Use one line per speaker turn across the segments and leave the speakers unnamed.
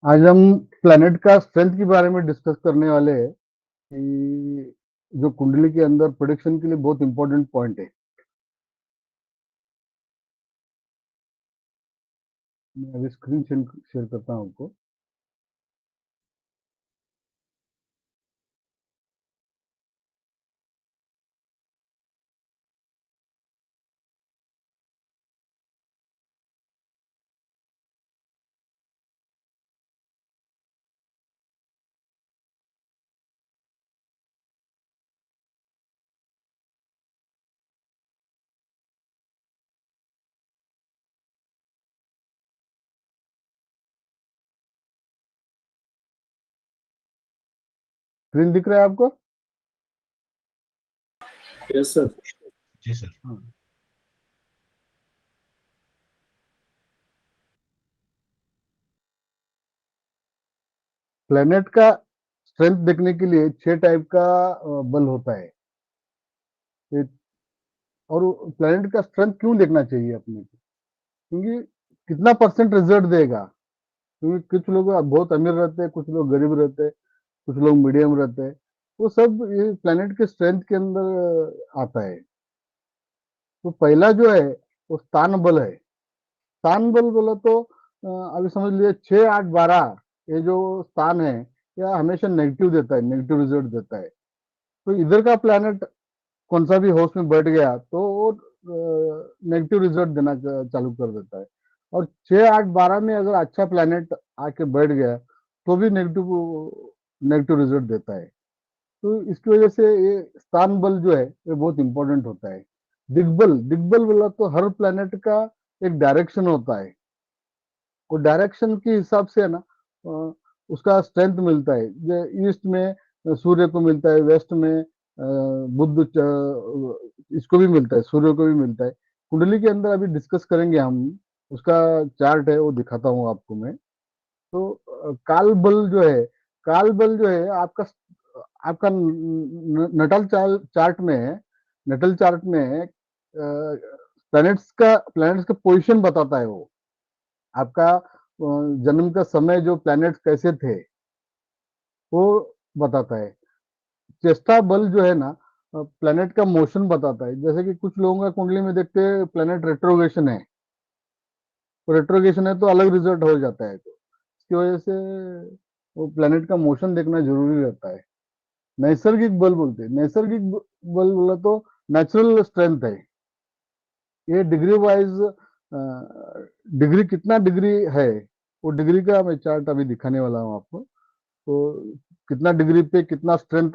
आज हम प्लेनेट का स्ट्रेंथ के बारे में डिस्कस करने वाले हैं कि जो कुंडली के अंदर प्रोडिक्शन के लिए बहुत इंपॉर्टेंट पॉइंट है। मैं अभी स्क्रीन शेयर करता हूँ आपको। स्क्रीन दिख रहा है आपको?
Yes sir.
जी सर।
हाँ। प्लेनेट का स्ट्रेंथ देखने के लिए 6 टाइप का बल होता है। ये- और प्लेनेट का स्ट्रेंथ क्यों देखना चाहिए अपने को? क्योंकि कितना परसेंट रिजल्ट देगा। क्योंकि कुछ लोग बहुत अमीर रहते हैं, कुछ लोग गरीब रहते हैं, कुछ लोग मीडियम रहते हैं। वो सब ये प्लेनेट के स्ट्रेंथ के अंदर आता है। तो पहला जो है वो स्थान बल है। स्थान बल बोला तो अभी समझ लीजिए 6, 8, 12 ये जो स्थान है यह हमेशा नेगेटिव देता है, नेगेटिव रिजल्ट देता है। तो इधर का प्लैनेट कौन सा भी हाउस में बैठ गया तो वो नेगेटिव रिजल्ट देना चालू कर देता है। और 6, 8, 12 में अगर अच्छा प्लैनेट आके बैठ गया तो भी नेगेटिव नेगेटिव रिजल्ट देता है। तो इसकी वजह से ये स्थान बल जो है ये बहुत इंपॉर्टेंट होता है। दिग्बल, दिग्बल बोला तो हर प्लैनेट का एक डायरेक्शन होता है। वो डायरेक्शन के हिसाब से है ना उसका स्ट्रेंथ मिलता है। ईस्ट में सूर्य को मिलता है, वेस्ट में बुध इसको भी मिलता है, सूर्य को भी मिलता है। कुंडली के अंदर अभी डिस्कस करेंगे हम। उसका चार्ट है वो दिखाता हूँ आपको मैं। तो काल बल जो है, काल बल जो है आपका आपका नटल चार्ट में है। नटल चार्ट में प्लैनेट्स का पोजीशन बताता है वो। आपका जन्म का समय जो प्लैनेट्स कैसे थे वो बताता है। चेष्टा बल जो है ना प्लैनेट का मोशन बताता है। जैसे कि कुछ लोगों का कुंडली में देखते हैं प्लैनेट रेट्रोगेशन है, तो रेट्रोगेशन है तो अलग रिजल्ट हो जाता है। तो इसकी वजह से वो प्लैनेट का मोशन देखना जरूरी रहता है। नैसर्गिक बल बोलते हैं। नैसर्गिक बल बोला तो नेचुरल स्ट्रेंथ है। ये डिग्री वाइज डिग्री कितना डिग्री है वो डिग्री का मैं चार्ट अभी दिखाने वाला हूँ आपको। तो कितना डिग्री पे कितना स्ट्रेंथ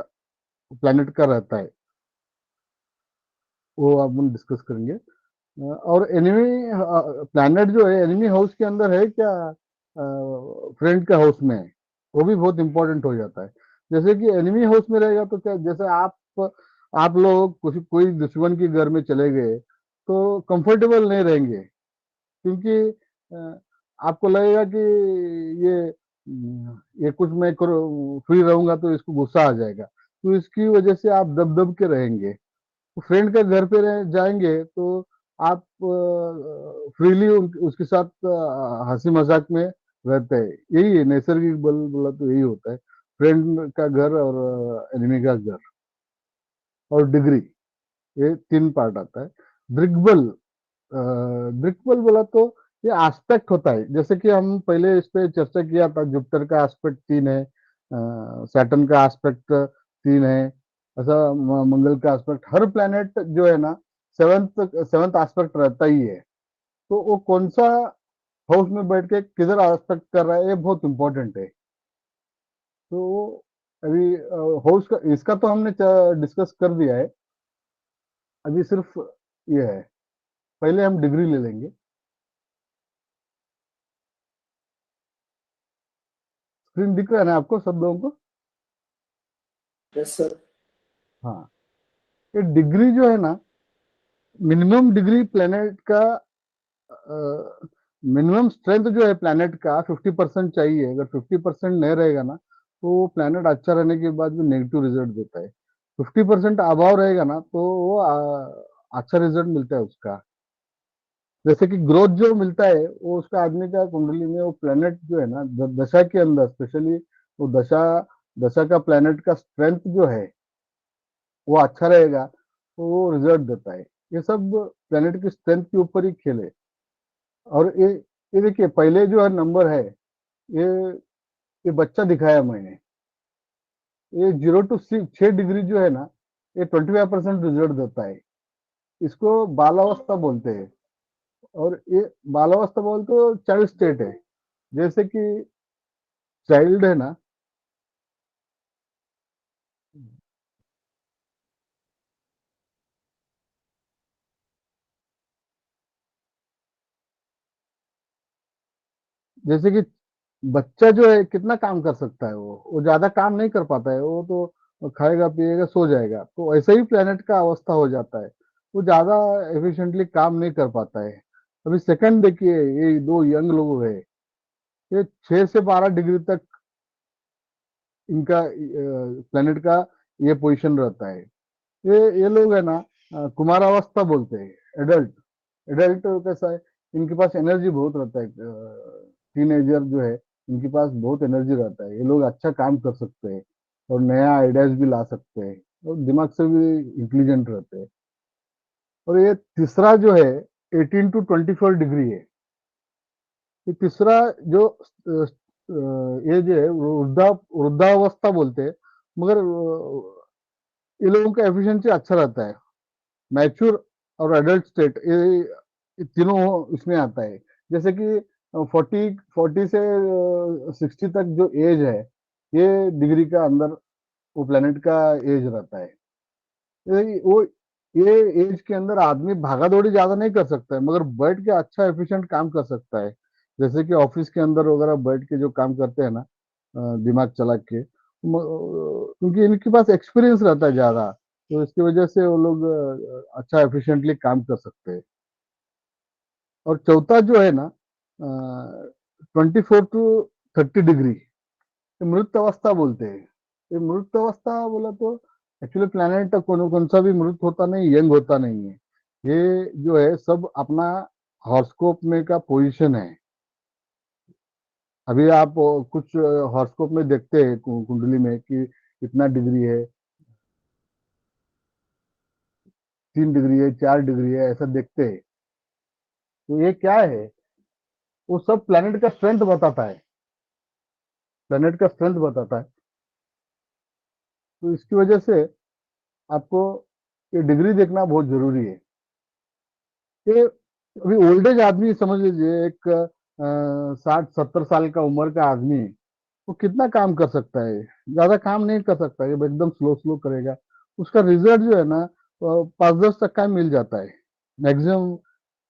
प्लैनेट का रहता है वो अपन डिस्कस करेंगे। और एनिमी प्लैनेट जो है एनिमी हाउस के अंदर है क्या फ्रेंड के हाउस में है, वो भी बहुत इंपॉर्टेंट हो जाता है। जैसे कि एनिमी हाउस में रहेगा तो क्या, जैसे आप लोग कोई दुश्मन के घर में चले गए तो कंफर्टेबल नहीं रहेंगे। क्योंकि अ, आपको लगेगा कि ये कुछ मैं फ्री रहूंगा तो इसको गुस्सा आ जाएगा। तो इसकी वजह से आप दब दब के रहेंगे। तो फ्रेंड के घर पे जाएंगे तो आप फ्रीली उसके साथ हंसी मजाक में रहते हैं। यही है नैसर्गिक बल बोला तो यही होता है। फ्रेंड का घर और एनिमी का घर। और डिग्री, ये 3 पार्ट आता है। दृग्बल, दृक्बल बोला तो ये एस्पेक्ट होता है। जैसे कि हम पहले इस पे चर्चा किया था, जुपिटर का एस्पेक्ट 3 है, सैटर्न का एस्पेक्ट 3 है। ऐसा मंगल का एस्पेक्ट, हर प्लेनेट जो है ना सेवंथ सेवंथ एस्पेक्ट रहता ही है। तो वो कौन सा हाउस में बैठ के किधर एस्पेक्ट कर रहा है ये बहुत इंपॉर्टेंट है। तो अभी हाउस का इसका तो हमने डिस्कस कर दिया है। अभी सिर्फ ये है, पहले हम डिग्री ले लेंगे। स्क्रीन दिख रहा है ना आपको सब लोगों को?
Yes sir.
हाँ। ये डिग्री जो है ना, मिनिमम डिग्री प्लेनेट का, मिनिमम स्ट्रेंथ जो है प्लेनेट का 50% चाहिए। अगर 50% नहीं रहेगा ना तो वो प्लेनेट अच्छा रहने के बाद भी नेगेटिव रिजल्ट देता है। 50% अभाव रहेगा ना तो वो अच्छा रिजल्ट मिलता है उसका। जैसे कि ग्रोथ जो मिलता है वो उसका आदमी का कुंडली में वो प्लेनेट जो है ना दशा के अंदर स्पेशली वो दशा दशा का प्लेनेट का स्ट्रेंथ जो है वो अच्छा रहेगा तो वो रिजल्ट देता है। ये सब प्लेनेट की स्ट्रेंथ के ऊपर ही खेल है। और ये देखिए पहले जो है नंबर है ये ये बच्चा दिखाया मैंने। ये 0 to 6 डिग्री जो है ना ये 25% रिजल्ट देता है। इसको बालावस्था बोलते हैं। और ये बालावस्था बोलते तो चाइल्ड स्टेट है। जैसे कि चाइल्ड है ना, जैसे कि बच्चा जो है कितना काम कर सकता है, वो ज्यादा काम नहीं कर पाता है, वो तो खाएगा पिएगा सो जाएगा। तो ऐसे ही प्लेनेट का अवस्था हो जाता है, वो ज्यादा एफिशिएंटली काम नहीं कर पाता है। अभी सेकंड देखिए, ये दो यंग लोग है, ये 6 से 12 डिग्री तक इनका प्लेनेट का ये पोजीशन रहता है। ये लोग है ना कुमारावस्था बोलते हैं। एडल्ट एडल्ट कैसा है, इनके पास एनर्जी बहुत रहता है। टीनेजर जो है इनके पास बहुत एनर्जी रहता है, ये लोग अच्छा काम कर सकते हैं और नया आइडियाज भी ला सकते हैं और दिमाग से भी इंटेलिजेंट रहते हैं। और ये तीसरा जो है 18 to 24 डिग्री है। ये तीसरा जो ये जो है वृद्धावस्था बोलते हैं। मगर ये लोगों का एफिशिएंसी अच्छा रहता है। मैच्योर और एडल्ट स्टेट ये तीनों इसमें आता है। जैसे कि 40 से 60 तक जो एज है, ये डिग्री का अंदर वो प्लेनेट का एज रहता है। वो ये एज के अंदर आदमी भागा दौड़ी ज्यादा नहीं कर सकता है, मगर बैठ के अच्छा एफिशिएंट काम कर सकता है। जैसे कि ऑफिस के अंदर वगैरह बैठ के जो काम करते हैं ना, दिमाग चला के, क्योंकि इनके पास एक्सपीरियंस रहता है ज्यादा, तो इसकी वजह से वो लोग अच्छा एफिशिएंटली काम कर सकते हैं। और चौथा जो है ना 24 to 30 डिग्री, ये मृत अवस्था बोलते हैं। ये मृत अवस्था बोला तो एक्चुअली प्लेनेट कौन सा भी मृत होता नहीं, यंग होता नहीं है। ये जो है सब अपना हॉरोस्कोप में का पोजीशन है। अभी आप कुछ हॉरोस्कोप में देखते हैं कुंडली में कि कितना डिग्री है, 3 डिग्री है, 4 डिग्री है, ऐसा देखते हैं। तो ये क्या है, वो सब प्लेनेट का स्ट्रेंथ बताता है। प्लेनेट का स्ट्रेंथ बताता है। तो इसकी वजह से आपको ये डिग्री देखना बहुत जरूरी है। ये अभी ओल्ड एज आदमी समझ लीजिए, एक 60-70 साल का उम्र का आदमी, वो कितना काम कर सकता है? ज्यादा काम नहीं कर सकता है, वो एकदम स्लो स्लो करेगा। उसका रिजल्ट जो है ना 5-10 तक का मिल जाता है, मैक्सिमम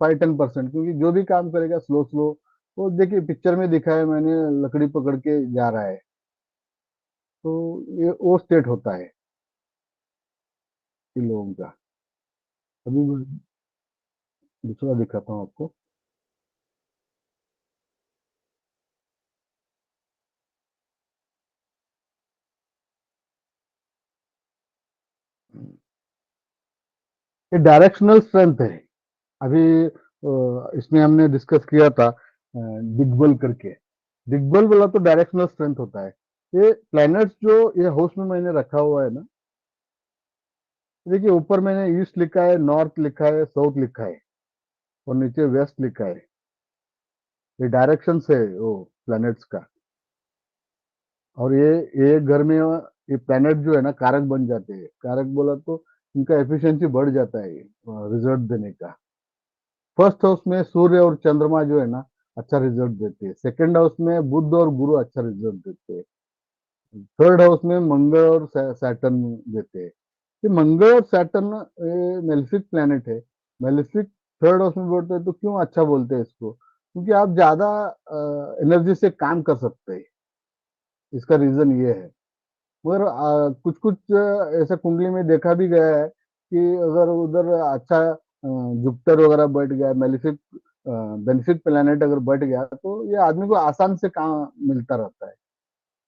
5-10%। क्योंकि जो भी काम करेगा स्लो स्लो, वो देखिए पिक्चर में दिखा है मैंने, लकड़ी पकड़ के जा रहा है। तो ये वो स्टेट होता है इन लोगों का। अभी मैं दूसरा दिखाता हूँ आपको। ये डायरेक्शनल स्ट्रेंथ है। अभी इसमें हमने डिस्कस किया था दिग्बल करके। दिग्बल बोला तो डायरेक्शनल स्ट्रेंथ होता है। ये प्लैनेट्स जो ये हाउस में मैंने रखा हुआ है ना, देखिए ऊपर मैंने ईस्ट लिखा है, नॉर्थ लिखा है, साउथ लिखा है और नीचे वेस्ट लिखा है। ये डायरेक्शन है वो प्लैनेट्स का। और ये घर में ये प्लैनेट जो है ना कारक बन जाते हैं। कारक बोला तो इनका एफिशिएंसी बढ़ जाता है रिजल्ट देने का। फर्स्ट हाउस में सूर्य और चंद्रमा जो है ना अच्छा रिजल्ट देते हैं। सेकंड हाउस में बुध और गुरु अच्छा रिजल्ट देते हैं। थर्ड हाउस में मंगल और सैटर्न देते हैं। ये मंगल और सैटर्न मेलिफिक प्लैनेट है। मेलिफिक थर्ड हाउस में बोलते हैं तो क्यों अच्छा बोलते हैं इसको? क्योंकि आप ज्यादा एनर्जी से काम कर सकते हैं, इसका रीजन ये है। मगर कुछ कुछ ऐसा कुंडली में देखा भी गया है कि अगर उधर अच्छा जुपिटर वगैरह बैठ गया, मेलिफिक बेनिफिक प्लेनेट अगर बैठ गया, तो ये आदमी को आसान से काम मिलता रहता है।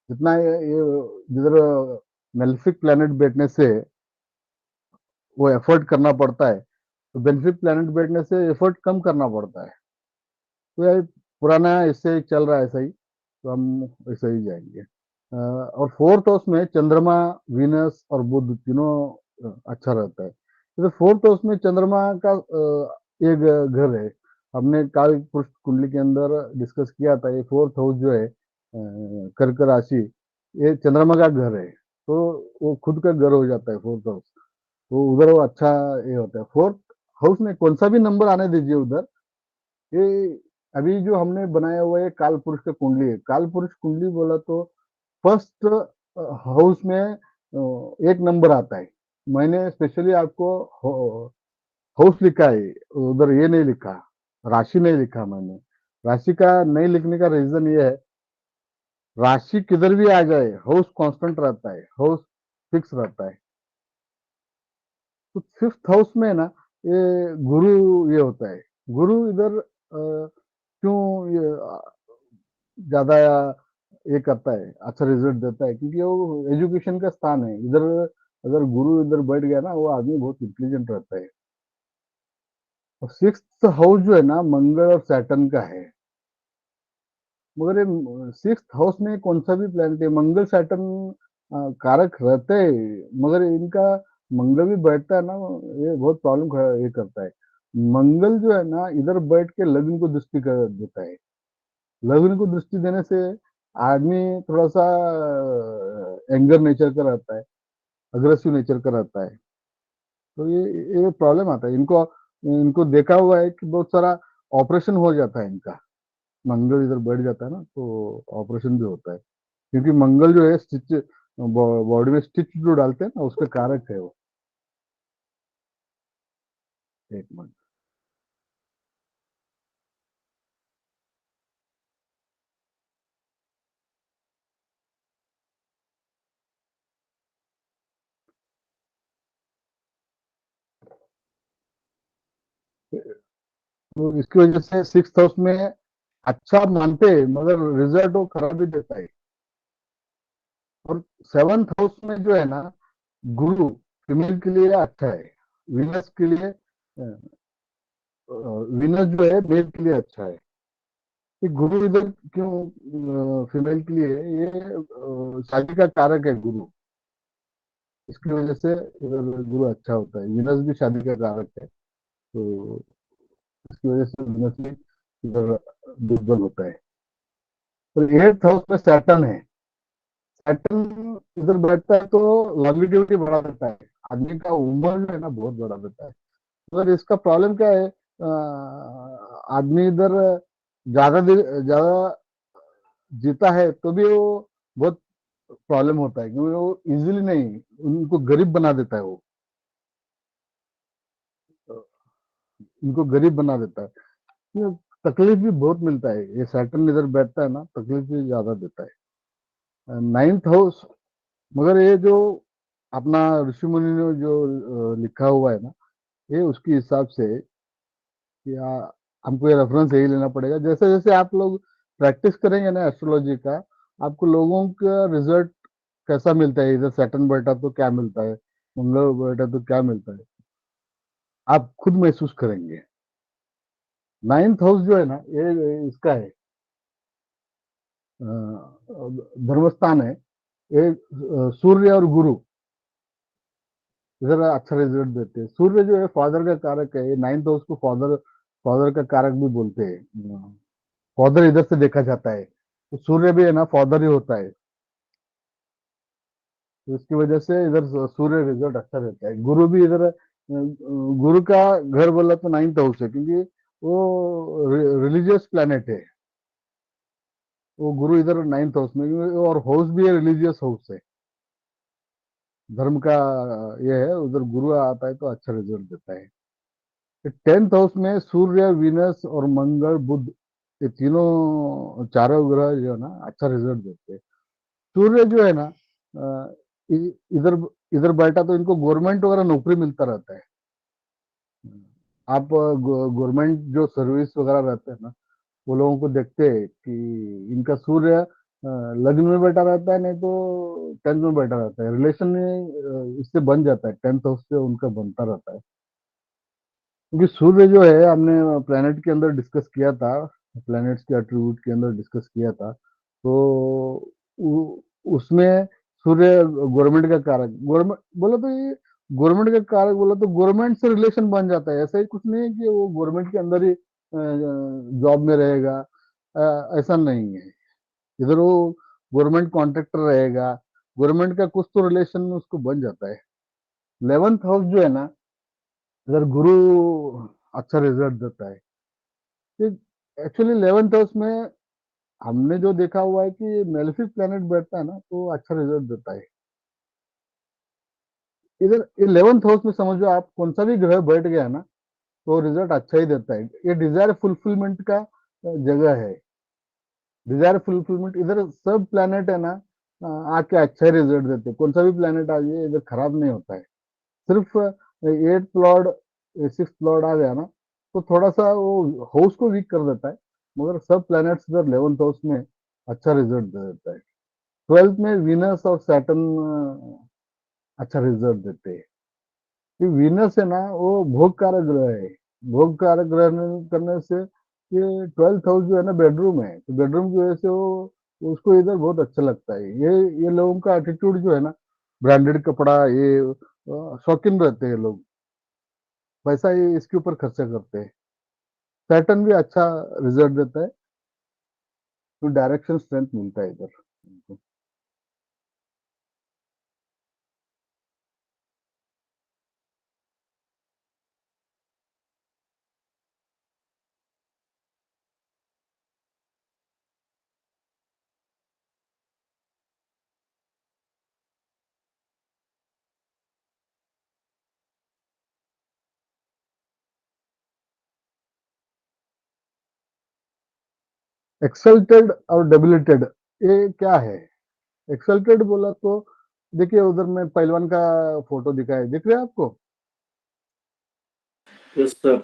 जितना ये जिधर मेलिफिक प्लेनेट बैठने से वो एफर्ट करना पड़ता है, तो बेनिफिक प्लेनेट बैठने से एफर्ट कम करना पड़ता है। तो यार पुराना इससे ही चल रहा है ऐसा ही, तो हम ऐसे ही जाएंगे। और फोर्थ हाउस में चंद्रमा, वीनस और बुध तीनों अच्छा रहता है। जैसे फोर्थ हाउस में चंद्रमा का एक घर है। हमने काल पुरुष कुंडली के अंदर डिस्कस किया था, ये फोर्थ हाउस जो है कर्क राशि, ये चंद्रमा का घर है। तो वो खुद का घर हो जाता है फोर्थ हाउस। तो उधर वो अच्छा ये होता है। फोर्थ हाउस में कौन सा भी नंबर आने दीजिए उधर, ये अभी जो हमने बनाया हुआ है काल पुरुष का कुंडली है। काल पुरुष कुंडली बोला तो फर्स्ट हाउस में एक नंबर आता है। मैंने स्पेशली आपको हाउस लिखा है, उधर ये नहीं लिखा, राशि नहीं लिखा मैंने। राशि का नहीं लिखने का रीजन ये है, राशि किधर भी आ जाए हाउस कांस्टेंट रहता है, हाउस फिक्स रहता है। तो फिफ्थ हाउस में ना ये गुरु ये होता है। गुरु इधर क्यों ये ज्यादा ये करता है, अच्छा रिजल्ट देता है, क्योंकि वो एजुकेशन का स्थान है इधर। अगर गुरु इधर बैठ गया ना, वो आदमी बहुत इंटेलिजेंट रहता है। और सिक्स्थ हाउस जो है ना मंगल और सैटर्न का है। मगर ये सिक्स्थ हाउस में कौन सा भी प्लैनेट है, मंगल सैटर्न कारक रहते हैं, मगर इनका मंगल भी बैठता है ना, ये बहुत प्रॉब्लम ये करता है। मंगल जो है ना इधर बैठ के लग्न को दृष्टि कर देता है। लग्न को दृष्टि देने से आदमी थोड़ा सा एंगर नेचर का रहता है, अग्रेसिव नेचर का रहता है। तो ये प्रॉब्लम आता है इनको। इनको देखा हुआ है कि बहुत सारा ऑपरेशन हो जाता है इनका। मंगल इधर बैठ जाता है ना, तो ऑपरेशन भी होता है, क्योंकि मंगल जो है स्टिच, बॉडी में स्टिच जो डालते हैं ना, उसके कारक है वो। एक मिनट। तो इसकी वजह से सिक्स हाउस में अच्छा मानते हैं, मगर रिजल्ट वो खराब भी देता है। और सेवंथ हाउस में जो है ना गुरु, फीमेल के लिए अच्छा है। विनस के लिए, विनस जो है मेल के लिए अच्छा है। ये गुरु इधर क्यों फीमेल के लिए, ये शादी का कारक है गुरु। इसकी वजह से इधर गुरु अच्छा होता है। विनस भी शादी का कारक है, तो इसकी वजह से विनस भी इधर दुर्बल होता है। तो एट्थ हाउस में सैटर्न है। सैटर्न इधर बैठता है तो लॉन्गिट्यूडिटी बढ़ा देता है, आदमी का उम्र जो है ना बहुत बढ़ा देता है। मगर इसका प्रॉब्लम क्या है, आदमी इधर ज्यादा जीता है तो भी वो बहुत प्रॉब्लम होता है, क्योंकि वो इजीली नहीं, उनको गरीब बना देता है वो, उनको गरीब बना देता है। ये तकलीफ भी बहुत मिलता है, ये सैटर्न इधर बैठता है ना, तकलीफ भी ज्यादा देता है। नाइन्थ हाउस, मगर ये जो अपना ऋषि मुनि ने जो लिखा हुआ है ना, ये उसके हिसाब से कि हमको ये रेफरेंस यही लेना पड़ेगा। जैसे जैसे आप लोग प्रैक्टिस करेंगे ना एस्ट्रोलॉजी का, आपको लोगों का रिजल्ट कैसा मिलता है, इधर सैटर्न बैठा तो क्या मिलता है, मंगल बैठा तो क्या मिलता है, आप खुद महसूस करेंगे। नाइन्थ हाउस जो है ना ये इसका है, धर्मस्थान है। ये सूर्य और गुरु इधर अच्छा रिजल्ट देते हैं। सूर्य जो है फादर का कारक है, ये नाइन्थ हाउस को फादर, फादर का कारक भी बोलते हैं। फादर इधर से देखा जाता है, तो सूर्य भी है ना फादर ही होता है। तो इसकी वजह से इधर सूर्य रिजल्ट अच्छा रहता है। गुरु भी इधर गुरु का घर बोला तो नाइन्थ हाउस है, क्योंकि वो रिलीजियस प्लैनेट है। वो गुरु इधर नाइन्थ हाउस में, और हाउस भी है रिलीजियस हाउस है, धर्म का ये है। उधर गुरु आता है तो अच्छा रिजल्ट देता है। टेंथ हाउस में सूर्य, वीनस और मंगल, बुध, ये तीनों चारों ग्रह जो है ना अच्छा रिजल्ट देते हैं। सूर्य जो है ना इधर इधर बैठा तो इनको गवर्नमेंट वगैरह नौकरी मिलता रहता है। आप गवर्नमेंट जो सर्विस वगैरह रहते हैं ना, वो लोगों को देखते हैं कि इनका सूर्य लग्न में बैठा रहता है, नहीं तो टेंथ में बैठा रहता है, रिलेशन में इससे बन जाता है, टेंथ हाउस से उनका बनता रहता है। क्योंकि सूर्य जो है हमने प्लेनेट के अंदर डिस्कस किया था, प्लैनेट्स के एट्रीब्यूट के अंदर डिस्कस किया था, तो उसमें सूर्य गवर्नमेंट का कारक, गवर्नमेंट बोला तो ये गवर्नमेंट का कारक बोला तो गवर्नमेंट से रिलेशन बन जाता है। ऐसा ही कुछ नहीं है कि वो गवर्नमेंट के अंदर ही जॉब में रहेगा, ऐसा नहीं है। इधर वो गवर्नमेंट कॉन्ट्रैक्टर रहेगा, गवर्नमेंट का कुछ तो रिलेशन में उसको बन जाता है। 11th हाउस जो है ना, इधर गुरु अच्छा रिजल्ट देता है। एक्चुअली 11th हाउस में हमने जो देखा हुआ है कि मेलेफिक प्लेनेट बैठता है ना तो अच्छा रिजल्ट देता है। इधर 11th हाउस में समझो आप कौन सा भी ग्रह बैठ गया ना तो रिजल्ट अच्छा ही देता है। ये डिजायर फुलफिलमेंट का जगह है। डिजायर फुलफिलमेंट इधर सब प्लेनेट है ना, आके अच्छा रिजल्ट देते हैं। कौन सा भी प्लेनेट आ जाए इधर खराब नहीं होता है। सिर्फ 8th प्लॉट 6th प्लॉट आ गया ना तो थोड़ा सा वो हाउस को वीक कर देता है, मगर सब प्लैनेट्स इधर 11th हाउस में अच्छा रिजल्ट दे देता है। 12th में वीनस और सैटर्न अच्छा रिजल्ट देते हैं। ये वीनस है ना वो भोग कारक ग्रह है। भोग कारक ग्रह करने से ये 12th हाउस जो है ना बेडरूम है, तो बेडरूम की वजह से वो उसको इधर बहुत अच्छा लगता है। ये लोगों का एटीट्यूड जो है ना, ब्रांडेड कपड़ा, ये शौकीन रहते हैं लोग, पैसा ये इसके ऊपर खर्चा करते हैं। पैटर्न भी अच्छा रिजल्ट देता है, तो डायरेक्शन स्ट्रेंथ मिलता है इधर। एक्सल्टेड और डेबिलिटेड, ये क्या है? एक्सल्टेड बोला तो देखिए उधर में पहलवान का फोटो दिखा है, दिख रहा है आपको?
Yes sir.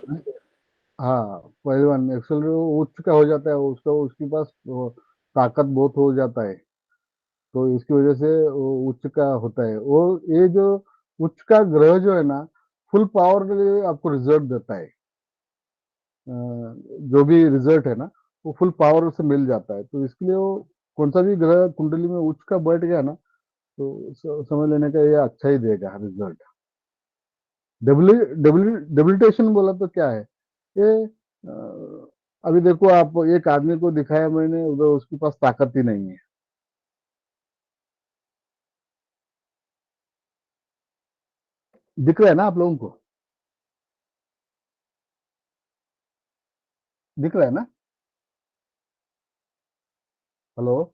हाँ, पहलवान एक्सल्टेड उच्च का हो जाता है, उसका उसके पास ताकत बहुत हो जाता है, तो इसकी वजह से वो उच्च का होता है। वो ये जो उच्च का ग्रह जो है ना, फुल पावर आपको रिजल्ट देता है। जो भी रिजल्ट है ना वो फुल पावर से मिल जाता है, तो इसके लिए वो कौन सा भी ग्रह कुंडली में उच्च का बैठ गया ना तो समझ लेने का ये अच्छा ही देगा रिजल्ट। डेबिलिटेशन बोला तो क्या है ये? अभी देखो आप, एक आदमी को दिखाया मैंने, उधर उसके पास ताकत ही नहीं है। दिख रहा है ना आप लोगों को? दिख रहा है ना? हेलो?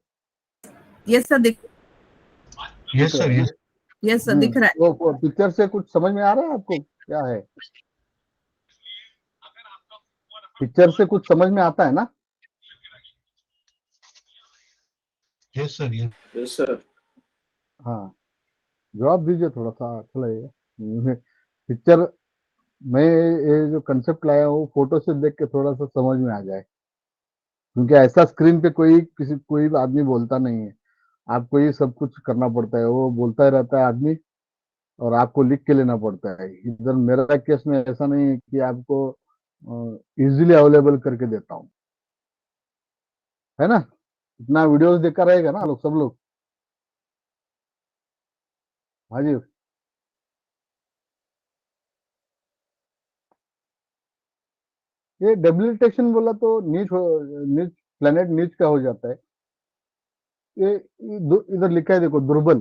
यस सर दिख
दिख
यस
रहा
सर,
है ना?
यस।
यस सर दिख रहा है।
वो पिक्चर से कुछ समझ में आ रहा है आपको क्या है? पिक्चर से कुछ समझ में आता है ना?
Yes sir, yes.
Yes sir.
हाँ, जवाब दीजिए, थोड़ा सा अच्छा लगेगा। पिक्चर मैं ये जो कंसेप्ट लाया हूँ फोटो से देख के थोड़ा सा समझ में आ जाए, क्योंकि ऐसा स्क्रीन पे कोई भी आदमी बोलता नहीं है। आपको ही सब कुछ करना पड़ता है, वो बोलता ही रहता है आदमी, और आपको लिख के लेना पड़ता है। इधर मेरा केस में ऐसा नहीं है कि आपको इजीली अवेलेबल करके देता हूँ, है ना? इतना वीडियोस देखा रहेगा ना लोग, सब लोग। हाँ जी। ये डेबिलिटेशन बोला तो नीच प्लेनेट नीच का हो जाता है। इधर लिखा है देखो, दुर्बल।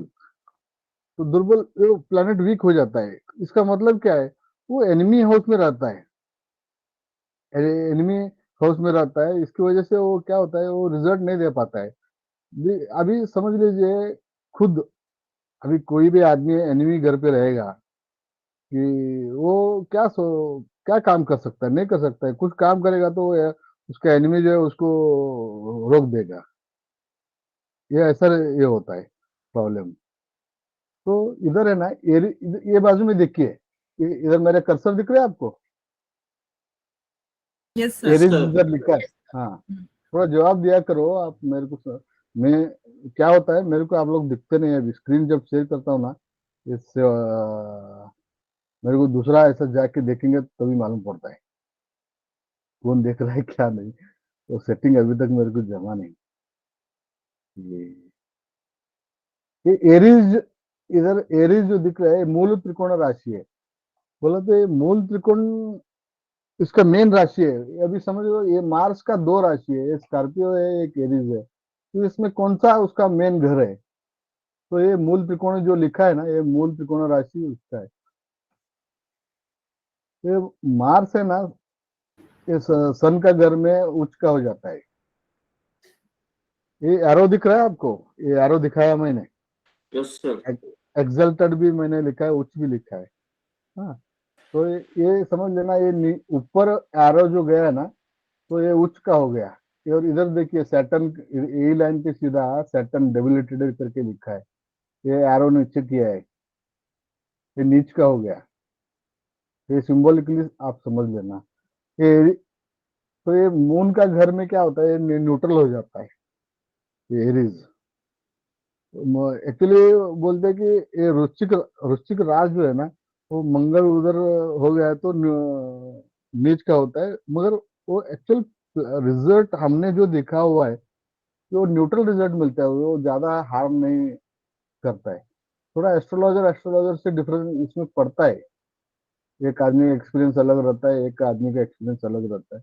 तो दुर्बल प्लेनेट वीक हो जाता है, इसका मतलब क्या है? वो एनिमी हाउस में रहता है। एनिमी हाउस में रहता है, इसकी वजह से वो क्या होता है, वो रिजल्ट नहीं दे पाता है। अभी समझ लीजिए खुद, अभी कोई भी आदमी एनिमी घर पे रहेगा कि वो क्या काम कर सकता है? नहीं कर सकता है। कुछ काम करेगा तो उसका एनिमी जो है उसको रोक देगा। ये ऐसा ये होता है प्रॉब्लम। तो इधर है ना, ये बाजू में देखिए, इधर मेरे कर्सर दिख रहे हैं आपको?
Yes
yes
sir.
Aries
sir.
इधर लिखा है। हाँ, थोड़ा जवाब दिया करो आप मेरे को मैं, क्या होता है, मेरे को आप लोग दिखते नहीं है। अभी स्क्रीन जब शेयर करता हूँ ना, इससे मेरे को दूसरा ऐसा जाके देखेंगे तभी मालूम पड़ता है कौन देख रहा है क्या नहीं। तो सेटिंग अभी तक मेरे को जमा नहीं। ये एरीज, इधर एरीज जो दिख रहा है मूल त्रिकोण राशि है। बोला तो ये मूल त्रिकोण इसका मेन राशि है। ये अभी समझ लो ये मार्स का दो राशि है, एक स्कॉर्पियो है एक एरीज है। तो इसमें कौन सा उसका मेन घर है? तो ये मूल त्रिकोण जो लिखा है ना, ये मूल त्रिकोण राशि उसका है। ये मार्स है ना, ये सन का घर में उच्च का हो जाता है। ये एरो दिख रहा है आपको? ये एरो दिखाया मैंने।
Yes sir.
एक्सल्टेड भी मैंने लिखा है, उच्च भी लिखा है। हाँ, तो ये समझ लेना, ये ऊपर एरो जो गया है ना, तो ये उच्च का हो गया। और इधर देखिए सैटर्न, ए लाइन के सीधा सैटर्न डेबिलिटेड करके लिखा है। ये एरो नीचे किया है, ये नीच का हो गया। ये सिंबॉलिकली आप समझ लेना। ये तो ये मून का घर में क्या होता है, ये न्यूट्रल हो जाता है, ये एरीज। एक्चुअली बोलते हैं कि ये वृश्चिक, वृश्चिक राज जो है ना, वो मंगल उधर हो गया है तो नीच का होता है। मगर वो एक्चुअल रिजल्ट हमने जो देखा हुआ है, वो न्यूट्रल रिजल्ट मिलता है, वो ज्यादा हार्म नहीं करता है। थोड़ा एस्ट्रोलॉजर एस्ट्रोलॉजर से डिफरेंस इसमें पड़ता है। एक आदमी का एक्सपीरियंस अलग रहता है, एक आदमी का एक्सपीरियंस अलग रहता है,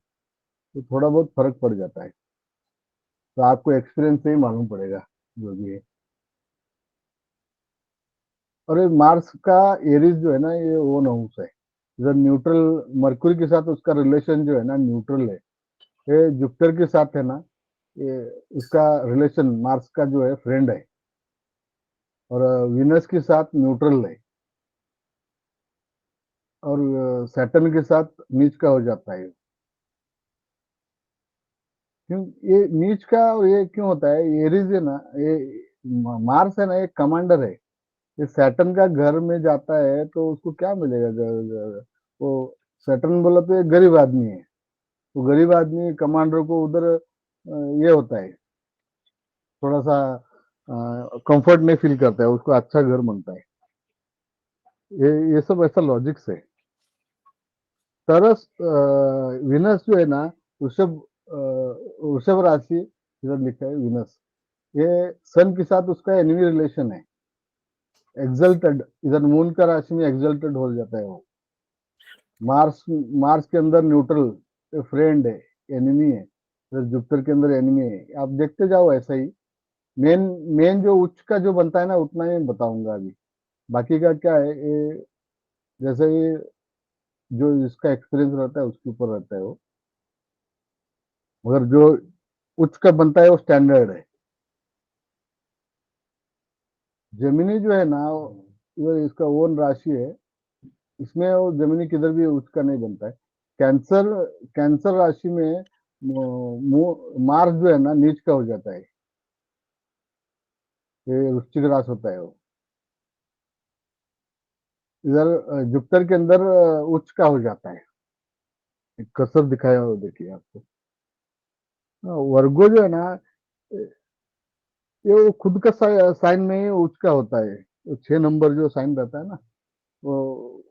तो थोड़ा बहुत फर्क पड़ जाता है। तो आपको एक्सपीरियंस से ही मालूम पड़ेगा जो भी है। और ये मार्स का एरीज जो है ना, ये वो नहुस है। इधर न्यूट्रल, मरकुरी के साथ उसका रिलेशन जो है ना न्यूट्रल है। ये जुपिटर के साथ है ना, ये उसका रिलेशन मार्स का जो है फ्रेंड है। और विनस के साथ न्यूट्रल है। और सैटर्न के साथ नीच का हो जाता है। क्यों ये नीच का और ये क्यों होता है? एरीज है ना, ये मार्स है ना, ये कमांडर है। ये सैटर्न का घर में जाता है तो उसको क्या मिलेगा? वो सैटर्न बोला तो ये गरीब आदमी है। तो गरीब आदमी कमांडर को उधर ये होता है, थोड़ा सा कंफर्ट नहीं फील करता है, उसको अच्छा घर मांगता है। ये सब ऐसा लॉजिक्स है। तरस विनस जो है ना, वृषभ, वृषभ राशि, इधर लिखा है विनस। ये सन के साथ उसका एनिमी रिलेशन है। एक्सल्टेड, इधर मून का राशि में एक्सल्टेड हो जाता है वो। मार्स, मार्स के अंदर न्यूट्रल, फ्रेंड है, एनिमी है। इधर जुपिटर के अंदर एनिमी है। आप देखते जाओ ऐसा ही। मेन, मेन जो उच्च का जो बनता है ना, उतना ही बताऊंगा अभी। बाकी का क्या है, ये जैसे ये जो इसका एक्सपीरियंस रहता है उसके ऊपर रहता है वो। मगर जो उच्च का बनता है वो स्टैंडर्ड है। जेमिनी जो है ना, ये इसका ओन राशि है। इसमें वो जेमिनी किधर भी उच्च का नहीं बनता है। कैंसर, कैंसर राशि में मार्स जो है ना नीच का हो जाता है। ये वृश्चिक राशि होता है वो। इधर जुपिटर के अंदर उच्च का हो जाता है। एक कसर दिखाया हो देखिए आपको। वर्गो जो है ना, ये वो खुद का साइन में ही उच्च का होता है। तो 6 नंबर जो साइन रहता है ना, वो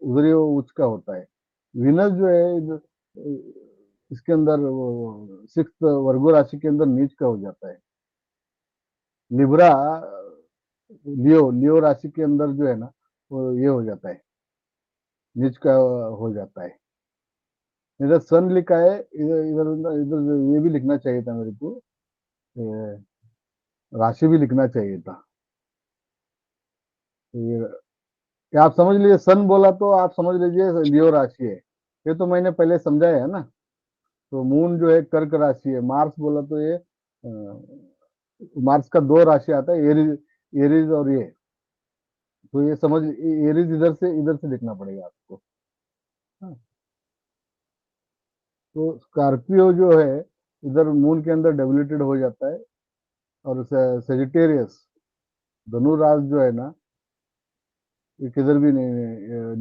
उधर ही वो उच्च का होता है। विनस जो है इसके अंदर वो सिक्स वर्गो राशि के अंदर नीच का हो जाता है। लिब्रा, लियो, लियो राशि के अंदर जो है ना, वो ये हो जाता है, नीच का हो जाता है। इधर सन लिखा है, इधर इधर इधर ये भी लिखना चाहिए था मेरे को, ये राशि भी लिखना चाहिए था। ये आप समझ लीजिए, सन बोला तो आप समझ लीजिए लियो राशि है। ये तो मैंने पहले समझाया है ना। तो मून जो है कर्क राशि है। मार्स बोला तो ये मार्स का दो राशि आता है, एरीज, एरीज और ये। तो ये समझ, एरीज इधर से देखना पड़ेगा आपको। हाँ, तो स्कॉर्पियो जो है इधर मून के अंदर डेबिलिटेड हो जाता है। और सेजिटेरियस, धनु राशि जो है ना, ये किधर भी नहीं,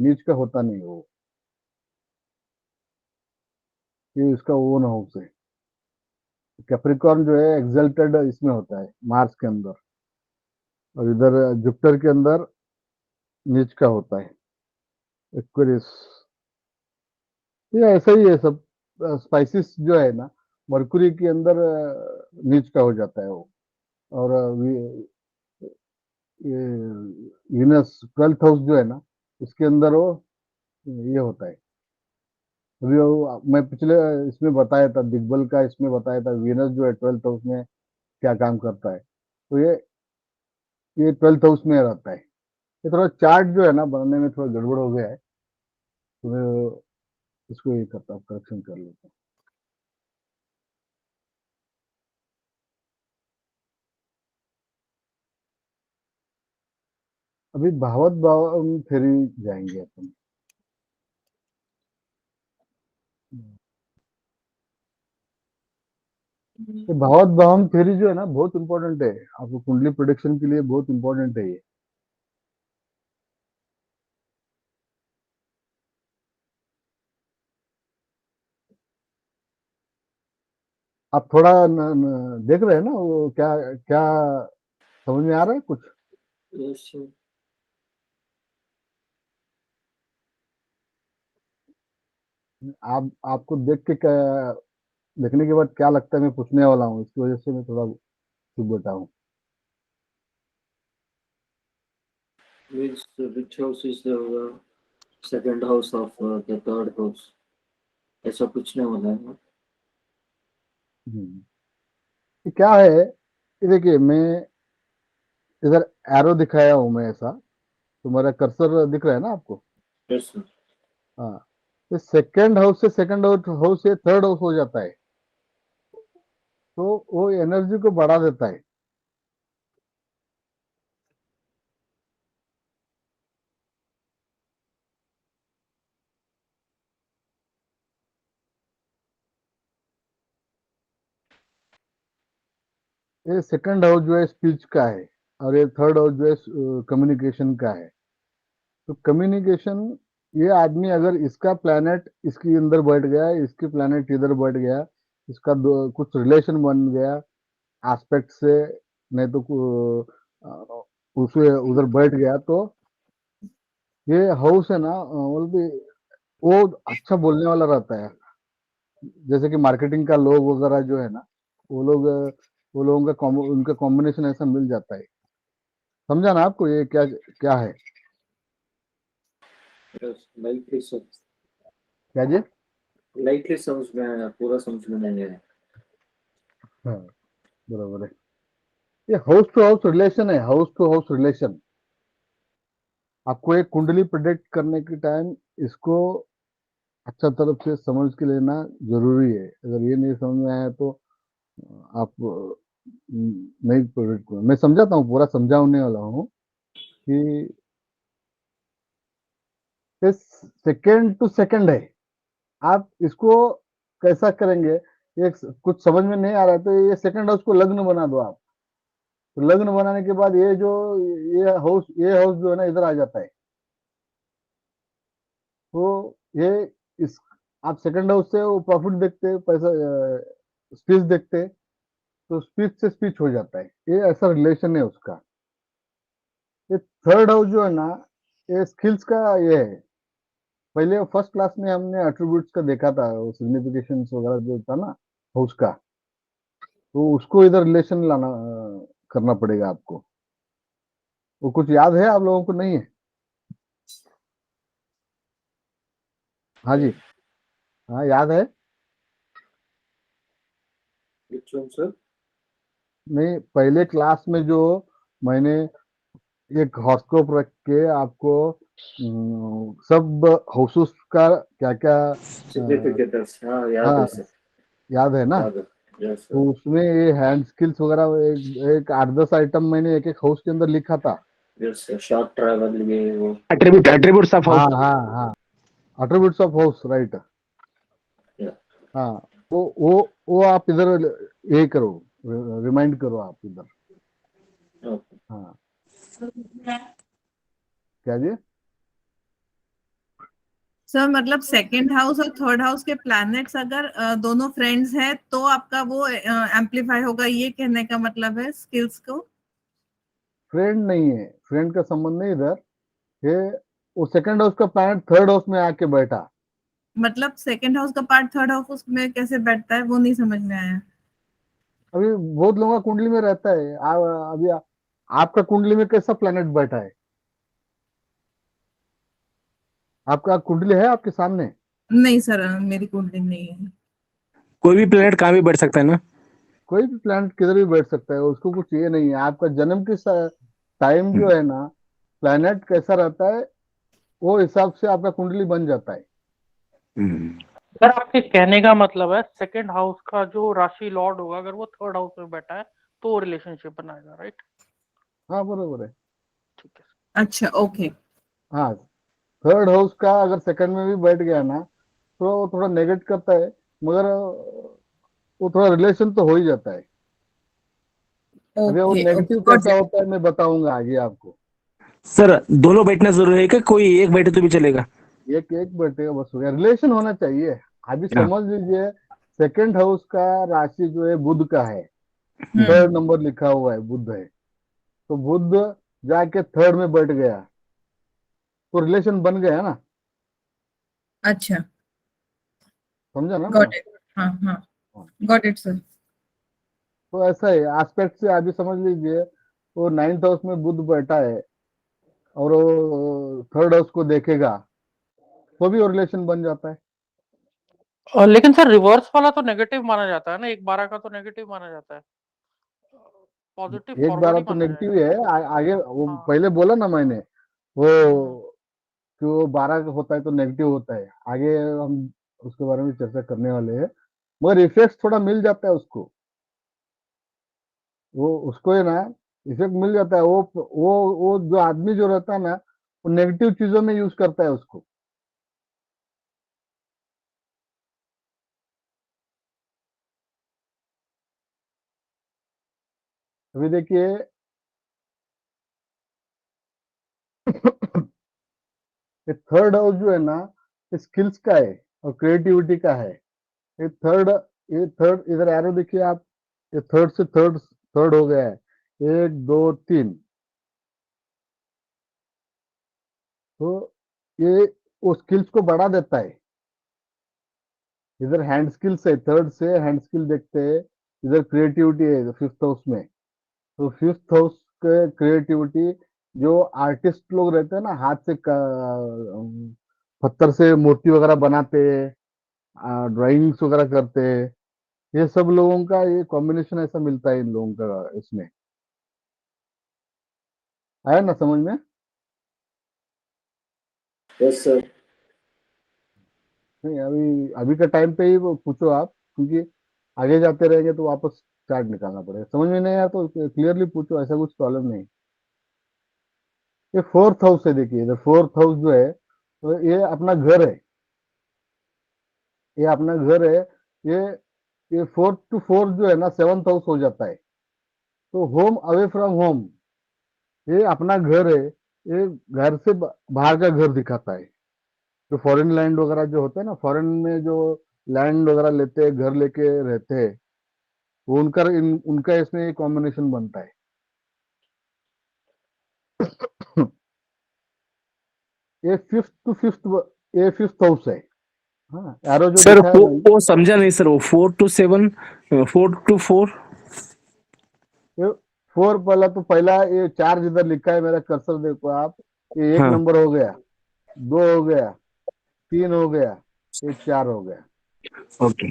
नीच का होता नहीं वो। ये इसका ओन हाउस है। कैप्रिकॉर्न जो है एक्सल्टेड इसमें होता है मार्स के अंदर। और इधर जुपिटर के अंदर नीच का होता है। एक्वेरियस, ये ऐसा ही है सब। स्पाइसेस जो है ना, मरकुरी के अंदर नीच का हो जाता है वो। और ये वीनस 12th हाउस जो है ना, इसके अंदर वो ये होता है। अभी वो मैं पिछले इसमें बताया था, दिग्बल का इसमें बताया था, वीनस जो है 12th हाउस में क्या काम करता है। तो ये 12th हाउस में रहता है। ये थोड़ा चार्ट जो है ना बनाने में थोड़ा गड़बड़ हो गया है, तो मैं इसको ये करता हूँ, करेक्शन कर लेता हूँ। अभी भावत भाव थ्योरी जाएंगे अपन। ये भावत भावम थ्योरी जो है ना बहुत इंपॉर्टेंट है, आपको कुंडली प्रोडिक्शन के लिए बहुत इंपॉर्टेंट है ये। आप थोड़ा देख रहे हैं ना वो क्या क्या समझ में आ रहा है कुछ?
Yes sir.
आपको देख के क्या, देखने के बाद क्या लगता है, मैं पूछने वाला हूँ, इसकी वजह से मैं थोड़ा चुप बैठा हूँ।
Means which house is the second house of the third house? ऐसा पूछने वाला है ना?
ये क्या है, ये देखिए मैं इधर एरो दिखाया हूँ मैं ऐसा, तो मेरा कर्सर दिख रहा है ना आपको?
Yes sir.
हाँ, ये सेकंड हाउस से सेकंड हाउस से थर्ड हाउस हो जाता है, तो वो एनर्जी को बढ़ा देता है। ये सेकंड हाउस जो है स्पीच का है, और ये थर्ड हाउस जो है कम्युनिकेशन का है। तो कम्युनिकेशन, ये आदमी अगर इसका प्लैनेट इसके अंदर बैठ गया, इसके प्लैनेट इधर बैठ गया, इसका कुछ रिलेशन बन गया एस्पेक्ट से, नहीं तो उसे उधर बैठ गया, तो ये हाउस है ना मतलब वो अच्छा बोलने वाला रहता है। जैसे कि मार्केटिंग का लोग वगैरह जो है ना, वो लोगों का उनका कॉम्बिनेशन ऐसा मिल जाता है। समझा ना आपको ये क्या क्या है?
Yes, lightly sir.
क्या जी?
लाइटली समझ में आया, पूरा समझ में नहीं आया।
हाँ, बराबर है। ये हाउस टू हाउस रिलेशन है, हाउस टू हाउस रिलेशन। आपको एक कुंडली प्रेडिक्ट करने के टाइम इसको अच्छा तरफ से समझ के लेना जरूरी है। अगर ये नहीं समझ में आया तो आप नहीं प्रेडिक्ट करो। मैं समझाता हूँ, पूरा समझाने वाला हूँ कि सेकेंड टू सेकेंड है। आप इसको कैसा करेंगे, ये कुछ समझ में नहीं आ रहा है, तो ये सेकंड हाउस को लग्न बना दो आप। तो लग्न बनाने के बाद ये हाउस जो है ना इधर आ जाता है। तो ये इस आप सेकंड हाउस से वो प्रॉफिट देखते हैं, पैसा स्पीच देखते हैं, तो स्पीच से स्पीच हो जाता है। ये ऐसा रिलेशन है उसका। ये थर्ड हाउस जो है ना, ये स्किल्स का ये है। पहले फर्स्ट क्लास में हमने एट्रीब्यूट्स का देखा था, वो सिग्निफिकेशन वगैरह जो था ना हाउस का, तो उसको इधर रिलेशन लाना करना पड़ेगा आपको। वो कुछ याद है आप लोगों को? नहीं है? हाँ जी, हाँ याद है।
Which one sir?
नहीं, पहले क्लास में जो मैंने एक हॉरोस्कोप रख के आपको सब हाउसेस का क्या क्या
सिग्निफिकेटर्स, हाँ याद है
हाँ
सर।
याद है ना?
याद है। यस
तो
सर।
उसमें ये हैंड स्किल्स वगैरह एक 8-10 आइटम मैंने एक एक हाउस के अंदर लिखा था।
यस सर, शॉर्ट ट्रैवल ये वो।
attributes of
हाँ
house.
हाँ हाँ, एट्रीब्यूट्स ऑफ हाउस, राइट।
या
हाँ, वो आप इधर ये करो, रिमाइंड करो आप इधर।
ओके।
हाँ, क्या जी?
सर मतलब सेकंड हाउस और थर्ड हाउस के प्लैनेट्स अगर दोनों फ्रेंड्स हैं तो आपका वो एम्पलीफाई होगा, ये कहने का मतलब है स्किल्स को?
फ्रेंड नहीं है, फ्रेंड का संबंध नहीं इधर। ये वो सेकंड हाउस का प्लैनेट थर्ड हाउस में आके बैठा।
मतलब सेकंड हाउस का पार्ट थर्ड हाउस में कैसे बैठता है, वो नहीं समझ में आया।
अभी बहुत लोगों का कुंडली में रहता है। अभी आपका कुंडली में कैसा प्लैनेट बैठा है? आपका कुंडली है आपके सामने?
नहीं सर, मेरी कुंडली नहीं है।
कोई भी प्लेनेट कहाँ भी बैठ सकता है ना?
कोई भी प्लैनेट किधर भी बैठ सकता है, उसको कुछ ये नहीं है। आपका जन्म के टाइम जो है ना, प्लैनेट कैसा रहता है वो हिसाब से आपका कुंडली बन जाता है।
सर आपके कहने का मतलब है सेकंड हाउस का जो राशि लॉर्ड होगा अगर वो थर्ड हाउस में बैठा है तो रिलेशनशिप बनाएगा, राइट?
हाँ बरोबर है।
ठीक है।
अच्छा, ओके।
हाँ, थर्ड हाउस का अगर सेकंड में भी बैठ गया ना तो वो थोड़ा नेगेट करता है, मगर वो थोड़ा रिलेशन तो हो ही जाता है। अभी वो
ओके, ओके,
नेगेटिव
गॉट
कैसा
इट।
होता है मैं बताऊंगा आगे आपको।
सर दोनों बैठना जरूरी है क्या, कोई एक बैठे तो भी चलेगा?
एक एक बैठेगा बस हो गया, रिलेशन होना चाहिए। अभी
हाँ।
समझ लीजिए, सेकंड हाउस का राशि जो है बुध का है,
हम्म।
थर्ड नंबर लिखा हुआ है बुध है, तो बुध जाके थर्ड में बैठ गया तो रिलेशन बन गया ना।
अच्छा,
समझा ना मेरा?
Got it. हाँ हाँ,
हाँ।
Got it sir.
तो ऐसा है एस्पेक्ट से अभी समझ लीजिए, वो नाइन्थ हाउस में बुध बैठा है और वो थर्ड हाउस को देखेगा तो भी वो रिलेशन बन जाता है।
लेकिन सर रिवर्स वाला तो नेगेटिव माना जाता है ना, 1/12 का तो नेगेटिव माना जाता है, पॉजिटिव
एक
फॉरवर्ड
बार
ही
तो
माना
नेगेटिव
जाएगा।
ही है। आगे वो
हाँ।
पहले बोला ना मैंने, वो
हम्म,
कि वो 12 का होता है तो नेगेटिव होता है। आगे हम उसके बारे में चर्चा करने वाले हैं, मगर इफेक्ट थोड़ा मिल जाता है उसको। वो उसको है ना, इफेक्ट मिल जाता है। वो जो आदमी जो रहता है ना, वो नेगेटिव चीजों में यूज करता है उसको। अभी देखिए ये थर्ड हाउस जो है ना, स्किल्स का है और क्रिएटिविटी का है। ये थर्ड इधर एरो देखिए आप, ये थर्ड से थर्ड थर्ड हो गया है, 1 2 3। तो ये वो स्किल्स को बढ़ा देता है। इधर हैंड स्किल्स है, थर्ड से हैंड स्किल देखते हैं। इधर क्रिएटिविटी है फिफ्थ हाउस में, तो फिफ्थ हाउस के क्रिएटिविटी, जो आर्टिस्ट लोग रहते हैं ना, हाथ से पत्थर से मूर्ति वगैरह बनाते हैं, ड्राइंग्स वगैरह करते हैं, ये सब लोगों का ये कॉम्बिनेशन ऐसा मिलता है इन लोगों का इसमें। आया ना समझ में?
Yes sir.
नहीं, अभी अभी का टाइम पे ही वो पूछो आप, क्योंकि आगे जाते रहेंगे तो वापस चार्ट निकालना पड़ेगा। समझ में नहीं आया तो क्लियरली पूछो, ऐसा कुछ प्रॉब्लम नहीं। ये फोर्थ हाउस है, देखिए इधर फोर्थ हाउस जो है, तो ये अपना घर है। ये अपना घर है। ये ये 4 to 4 जो है ना, सेवंथ हाउस हो जाता है। तो होम अवे फ्रॉम होम, ये अपना घर है। ये घर से बाहर का घर दिखाता है। जो फॉरेन लैंड वगैरह जो होते हैं ना, फॉरेन में जो लैंड वगैरह लेते हैं, घर लेके रहते हैं, वो उनका इसमें कॉम्बिनेशन बनता है। ये फिफ्थ हाउस है। हाँ, एरो जो
सर
दिखा है ना,
वो समझा नहीं सर, वो 4 to 7, 4 to 4।
ये 4 पहला तो पहला ये 4 जिधर लिखा है, मेरा कर्सर देखो आप, ये 1 नंबर हो गया, 2 हो गया, 3 हो गया, ये 4 हो गया।
ओके,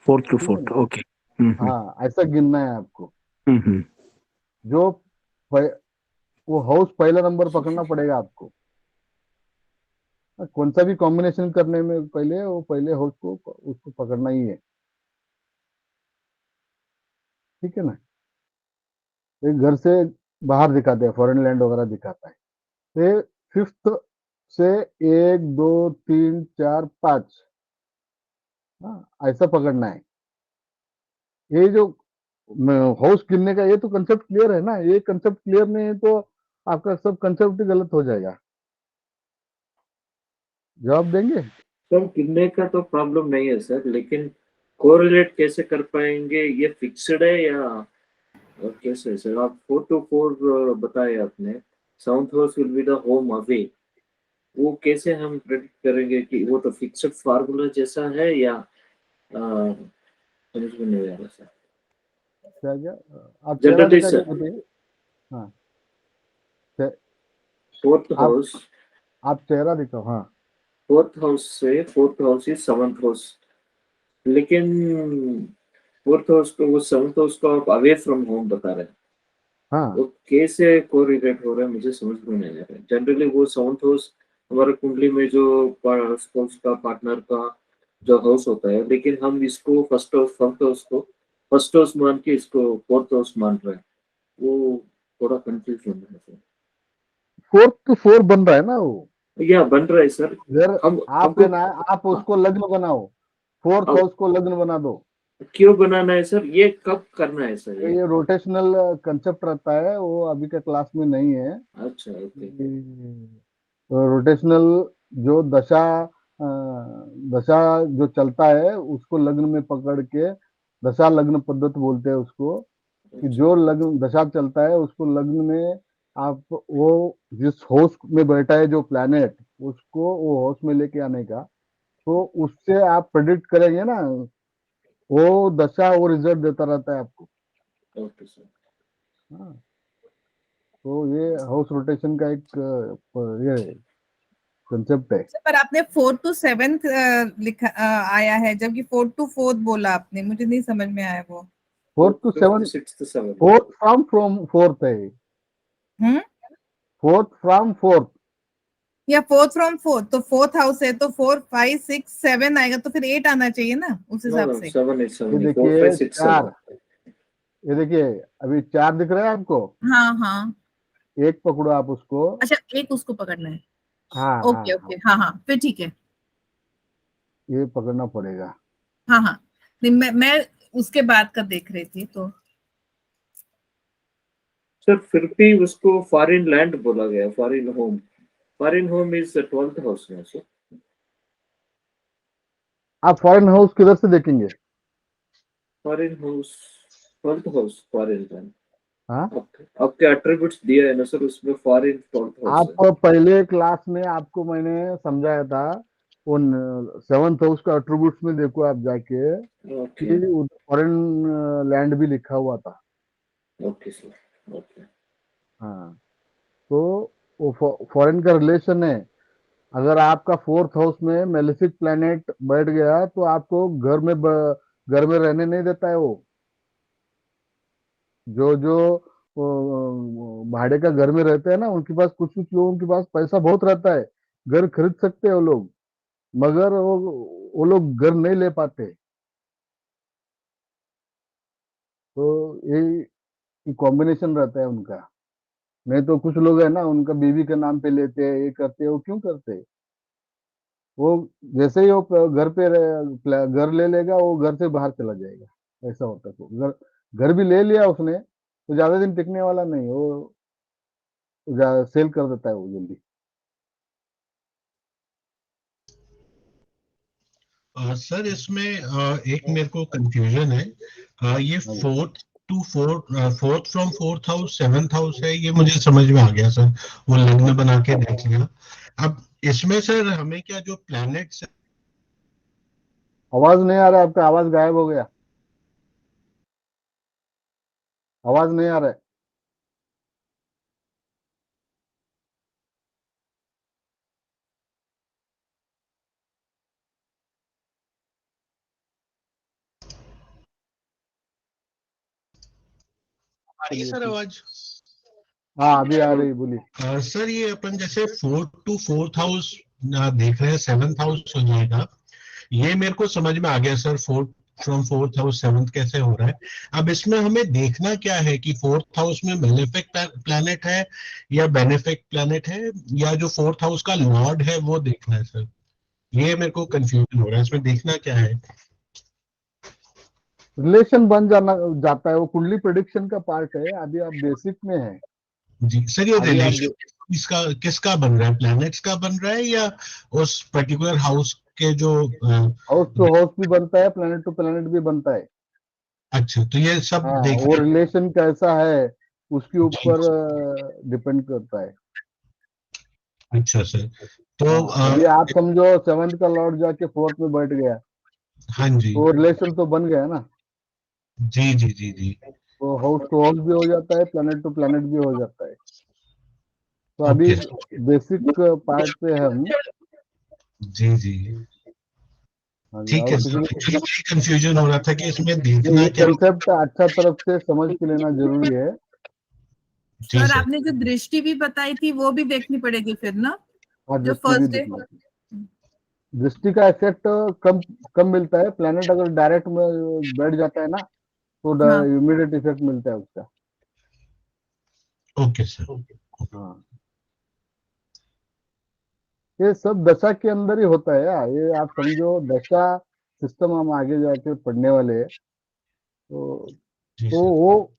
4 to
ठीक है
4,
ना?
ओके। हम्म।
हाँ, ऐसा गिनना है आपको।
हम्म।
जो वो हाउस पहला नंबर पकड़ना पड़ेगा आपको। कौन सा भी कॉम्बिनेशन करने में पहले वो पहले हाउस को उसको पकड़ना ही है। ठीक है ना? एक घर से बाहर दिखाते हैं, फॉरेन लैंड वगैरह दिखाता है। तो ये फिफ्थ से 1 2 3 4 5, हाँ ऐसा पकड़ना है। ये जो हाउस गिनने का ये तो कंसेप्ट क्लियर है ना। ये कंसेप्ट क्लियर नहीं है तो आपका सब कंसेप्ट ही गलत हो जाएगा। जवाब देंगे?
सर गिनने का तो प्रॉब्लम नहीं है सर, लेकिन कोरिलेट कैसे कर पाएंगे? ये फिक्स्ड है या और कैसे है सर? आप 4 to 4 बताए आपने। South house will be the home away, वो कैसे हम प्रेडिक्ट करेंगे कि वो तो फिक्स्ड फार्मूला जैसा है या समझ में नहीं आ रहा सर।
क्या क्या आप चेहरा
जनरली
दिखा के
सर
बताइए। हाँ,
फोर्थ
आप
हाउस,
आप चेहरा दिखाओ। हाँ,
फोर्थ हाउस से fourth house is seventh house, लेकिन फोर्थ हाउस को वो सेवंथ हाउस को आप अवे फ्रॉम होम बता रहे हैं,
हाँ,
वो कैसे कोरिलेट हो रहा है मुझे समझ में नहीं आ रहा है। जनरली वो सेवंथ हाउस हमारे कुंडली में जो स्पोर्ट्स का पार्टनर का जो हाउस होता है, लेकिन हम इसको फर्स्ट हाउस मान के इसको फोर्थ हाउस मान रहे हैं, वो थोड़ा कंफ्यूजन है
फोर्थ टू फोर बन रहा है ना वो।
सर। या बन रहा है सर।
अगर
हम
आप
हमको
है ना, आप
हाँ,
उसको लग्न बनाओ, फोर्थ
अब
हाउस को लग्न बना दो।
क्यों बनाना है सर, ये कब करना है सर
तो
ये?
ये रोटेशनल कंसेप्ट रहता है, वो अभी का क्लास में नहीं है।
अच्छा ओके।
रोटेशनल जो दशा जो चलता है उसको लग्न में पकड़ के दशा लग्न पद्धति बोलते हैं उसको। कि
अच्छा
जो लग्न दशा चलता है उसको लग्न में आप वो जिस हाउस में बैठा है जो प्लैनेट, उसको वो हाउस में लेके आने का। तो उससे आप प्रेडिक्ट करेंगे ना, वो दशा वो रिजल्ट देता रहता है आपको।
Okay sir.
हाँ, तो ये हाउस रोटेशन का एक ये कंसेप्ट है।
पर आपने 4th to 7th लिखा आया है, जबकि 4th to 4th बोला आपने, मुझे नहीं समझ में आया वो।
Fourth to
fifth
seven,
sixth seven.
Fourth from fourth है।
Hmm
fourth from fourth.
या 4th from 4th, तो 4th हाउस है तो 4 5 6 7 आएगा, तो फिर 8 आना चाहिए ना उस
नो
हिसाब
नो
से।
सेवन है,
ये
सेवन है, फोर फाइव
देखिए
सिक्स
चार,
सेवन।
ये देखिए अभी चार दिख रहा है आपको।
हाँ हाँ,
एक पकड़ो आप उसको।
अच्छा एक उसको पकड़ना है।
हाँ हाँ
ओके
हाँ,
ओके, हाँ हाँ, फिर ठीक है।
ये पकड़ना पड़ेगा।
हाँ हाँ, नहीं मैं उसके बाद का देख रही थी तो।
सर फिर भी उसको फॉरेन लैंड बोला गया, foreign home. Foreign home is twelfth house में सर।
आप फॉरेन हाउस किधर से देखेंगे?
Foreign house, twelfth house foreign land.
हाँ,
आपके एट्रीब्यूट्स दिया है ना सर, उसमें फॉरेन ट्वेल्थ हाउस
आप
है।
पहले क्लास में आपको मैंने समझाया था, उन सेवंथ हाउस का एट्रीब्यूट्स में देखो आप जाके
ओके
कि फॉरेन लैंड भी लिखा हुआ था।
Okay sir okay.
हाँ, तो वो फॉरेन का रिलेशन है। अगर आपका फोर्थ हाउस में मेलेफिक प्लैनेट बैठ गया तो आपको घर में रहने नहीं देता है वो। जो जो भाड़े का घर में रहते हैं ना, उनके पास कुछ कुछ लोगों के पास पैसा बहुत रहता है, घर खरीद सकते हैं वो लोग, मगर वो लोग घर नहीं ले पाते। तो ये कॉम्बिनेशन रहता है उनका। नहीं तो कुछ लोग है ना, उनका बीवी के नाम पे लेते हैं, ये करते हैं, वो क्यों करते हैं? वो जैसे ही वो घर पे घर ले लेगा, वो घर से बाहर चला जाएगा। ऐसा होता है। तो घर घर भी ले लिया उसने तो ज्यादा दिन टिकने वाला नहीं, वो सेल कर देता है वो जल्दी।
सर इसमें एक मेरे को कंफ्यूजन है। ये
हाँ जी।
Fourth from fourth house seventh house है, ये मुझे समझ में आ गया सर। वो लग्न बना के देख लिया। अब इसमें सर हमें क्या जो प्लैनेट्स।
आवाज नहीं आ रहा है आपका, आवाज गायब हो गया। आवाज नहीं आ रहा है।
आ रही है सर आवाज?
हाँ, अभी आ रही, बोलिए।
सर ये अपन जैसे फोर्थ टू फोर्थ हाउस देख रहे हैं, सेवंथ हाउस हो जाएगा। ये मेरे को समझ में आ गया sir, fourth from fourth house seventh कैसे हो रहा है। अब इसमें हमें देखना क्या है कि फोर्थ हाउस में मेलेफिक प्लैनेट है या बेनिफिक प्लैनेट है, या जो फोर्थ हाउस का लॉर्ड है वो देखना है सर। ये मेरे को कंफ्यूजन हो रहा है, इसमें देखना क्या है।
रिलेशन बन जाता है, वो कुंडली प्रिडिक्शन का पार्ट है। अभी आप बेसिक में है।
जी सर, ये
अभी आप
रिलेशन इसका किसका बन रहा है, प्लैनेट्स का बन रहा है या उस पर्टिकुलर हाउस के जो
हाउस टू हाउस भी बनता है, प्लेनेट टू प्लेनेट भी बनता है।
अच्छा, तो ये सब
हाँ, वो
देखना
रिलेशन कैसा है उसके
है।
ऊपर डिपेंड करता है।
अच्छा सर, तो
अभी आप समझो 7th का लॉर्ड जाके 4th में बैठ गया,
हाँ जी
तो रिलेशन तो बन गया ना,
जी जी जी जी।
तो हाउस टू हाउस भी हो जाता है, प्लैनेट टू प्लैनेट भी हो जाता है। तो अभी
ओके
बेसिक पार्ट पे हम,
जी जी,
हाँ जी,
ठीक
और
है सर।
किसी
एक्चुअली वही कंफ्यूजन हो रहा था कि इसमें
ये
देखना क्या।
कंसेप्ट अच्छा तरफ से समझ के लेना जरूरी है।
जी
सर
सर।
आपने जो दृष्टि भी बताई थी वो भी देखनी पड़ेगी फिर ना,
और
जो
दृष्टि भी
फर्स्ट डे।
दिखना चाहिए। दृष्टि का इफेक्ट कम कम मिलता है, प्लैनेट अगर डायरेक्ट में बैठ जाता है ना, तो
हाँ
इमीडिएट इफेक्ट मिलता है उसका।
Okay sir.
हाँ, ये सब दशा के अंदर ही होता है यार, ये आप समझो दशा सिस्टम हम आगे जाके पढ़ने वाले हैं। तो
जी
तो
सर।
वो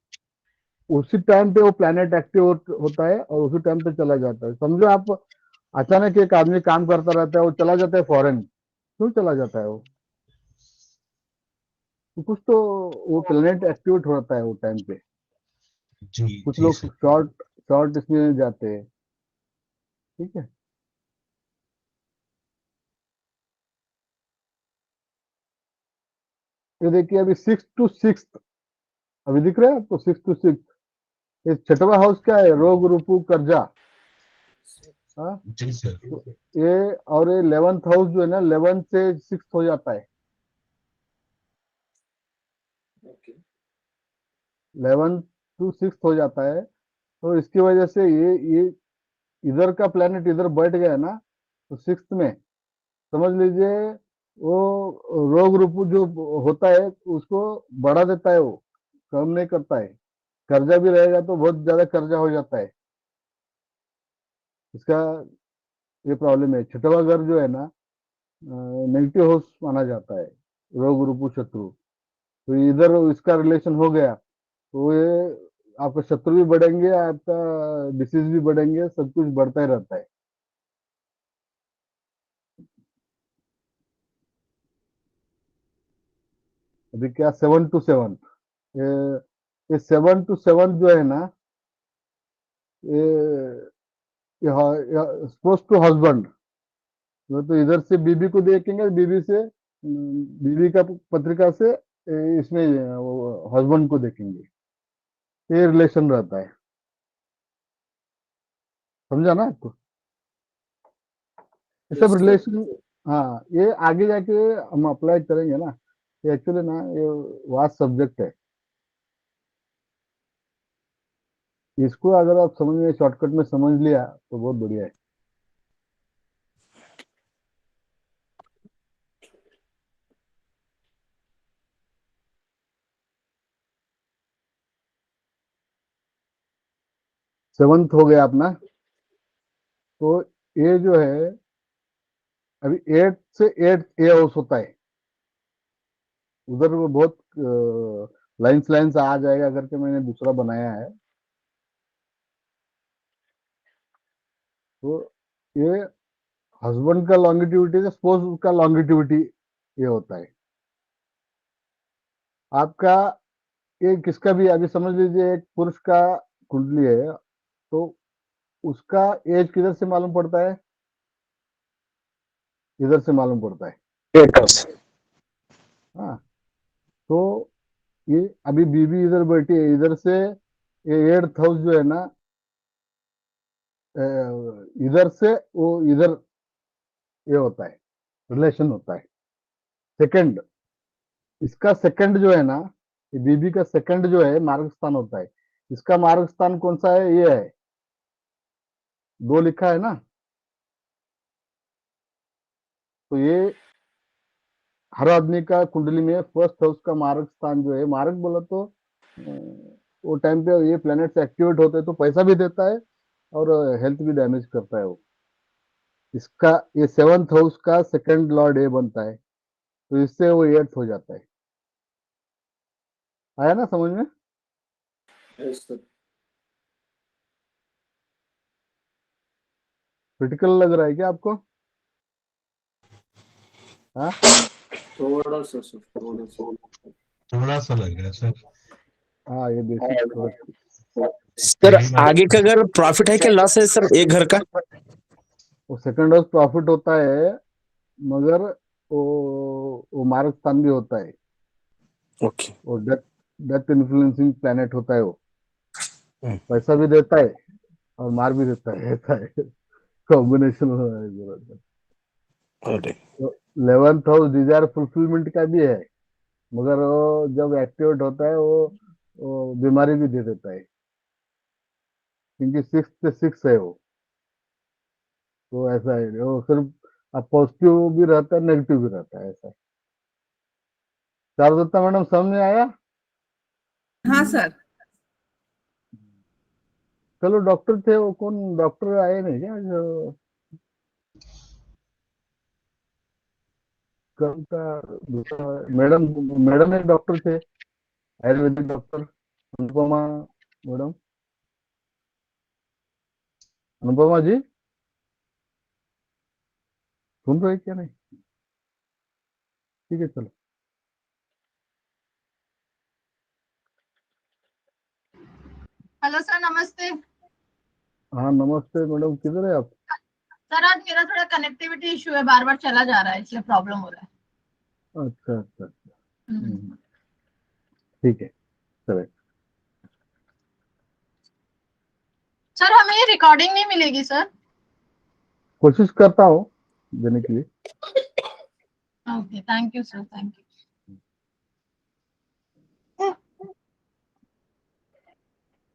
उसी टाइम पे वो प्लैनेट एक्टिव होता है और उसी टाइम पे चला जाता है। समझो आप अचानक एक आदमी काम करता रहता है, वो चला जाता है फॉरेन, क्यों चला जाता है वो? तो कुछ तो वो प्लैनेट एक्टिवेट होता है वो टाइम पे।
जी
कुछ
जी
लोग
सर।
शॉर्ट शॉर्ट इसमें जाते हैं, ठीक है। ये देखिए अभी 6 to 6, अभी दिख रहा है आपको 6 to 6। ये छठवा हाउस क्या है? रोग रूपू कर्जा। हाँ,
जी सर।
तो ये और ये 11th हाउस जो है ना, 11 से 6 हो जाता है।
ओके
11 to 6 हो जाता है, तो इसकी वजह से ये इधर का प्लेनेट इधर बैठ गया ना, तो 6th में समझ लीजिए वो रोग रूपू जो होता है उसको बढ़ा देता है, वो कम नहीं करता है। कर्जा भी रहेगा तो बहुत ज्यादा कर्जा हो जाता है इसका। ये प्रॉब्लम है। छठवा घर जो है ना, नेगेटिव हाउस माना जाता है, रोग रूपू शत्रु। तो इधर इसका रिलेशन हो गया, तो ये आपका शत्रु भी बढ़ेंगे, आपका डिसीज भी बढ़ेंगे, सब कुछ बढ़ता ही रहता है। अभी क्या 7 to 7, ये 7 to 7 जो है ना, ये सपोज टू हस्बैंड, तो इधर से बीबी को देखेंगे, बीबी से बीबी का पत्रिका से इसमें हस्बैंड को देखेंगे, ये रिलेशन रहता है। समझा ना आपको? ये सब
यस सर।
रिलेशन, हाँ, ये आगे जाके हम अप्लाई करेंगे ना। ये एक्चुअली ना ये वास्ट सब्जेक्ट है। इसको अगर आप समझ में शॉर्टकट में समझ लिया तो बहुत बढ़िया है। सेवंथ हो गया अपना। तो ये जो है अभी 8 से 8 ए हाउस होता है, उधर वो बहुत लाइंस लाइंस आ जाएगा करके मैंने दूसरा बनाया है। तो ये हस्बैंड का लॉन्गिटिविटी से स्पोज का लॉन्गिटिविटी ये होता है आपका। ये किसका भी अभी समझ लीजिए, एक पुरुष का कुंडली है, तो उसका एज किधर से मालूम पड़ता है? इधर से मालूम पड़ता है। हाँ, तो ये अभी बीबी इधर बैठी है, इधर से ये 8th हाउस जो है ना, इधर से वो इधर ये होता है, रिलेशन होता है। सेकंड, इसका सेकंड जो है ना, ये बीबी का सेकंड जो है मार्ग स्थान होता है। इसका मार्ग स्थान कौन सा है? ये है, 2 लिखा है ना। तो ये हर आदमी का कुंडली में फर्स्ट हाउस का मार्ग स्थान जो है, मार्ग बोला तो वो टाइम पे ये प्लैनेट्स एक्टिवेट होते हैं तो पैसा भी देता है और हेल्थ भी डैमेज करता है वो। इसका ये 7th हाउस का सेकंड लॉर्ड ए बनता है, तो इससे वो 8th हो जाता है। आया ना समझ में?
Yes sir.
क्रिटिकल लग रहा है क्या आपको? हाँ,
थोड़ा सा सर, थोड़ा सा।
थोड़ा सा लग रहा है सर।
हाँ, ये बेसिक थोड़ा।
सर आगे का अगर प्रॉफिट है कि लॉस है सर एक घर का?
वो सेकंड हाउस प्रॉफिट होता है, मगर वो मार्ग स्थान भी होता है,
ओके।
वो डेथ डेथ इन्फ्लुएंसिंग प्लैनेट होता है, वो
हम्म।
पैसा भी देता है और मार भी देता है, ऐसा है, कॉम्बिनेशन होना है जरूरत है।
अरे
तो 11th हाउस डिजायर फुलफिलमेंट का भी है, मगर वो जब एक्टिवेट होता है वो बीमारी भी दे देता है, क्योंकि 6 से 6 है वो। तो ऐसा है, वो सिर्फ अब पॉजिटिव भी रहता है, नेगेटिव भी रहता है, ऐसा है। चारुदत्ता मैडम समझ में आया?
हाँ सर।
चलो, डॉक्टर थे वो, कौन डॉक्टर आए नहीं क्या जो कल का दूसरा? मैडम, मैडम एक डॉक्टर थे, आयुर्वेदिक डॉक्टर, अनुपमा मैडम। अनुपमा जी सुन रहे क्या? नहीं, ठीक है, चलो।
हेलो सर, नमस्ते।
हाँ नमस्ते मैडम, किधर है आप?
सर आज मेरा थोड़ा कनेक्टिविटी इशू है, बार बार चला जा रहा है, इसलिए प्रॉब्लम हो रहा
अच्छा अच्छा अच्छा।
है।
ठीक है, चले।
सर हमें ये रिकॉर्डिंग नहीं मिलेगी सर?
कोशिश करता हूँ देने के लिए।
Okay, thank you sir, thank you.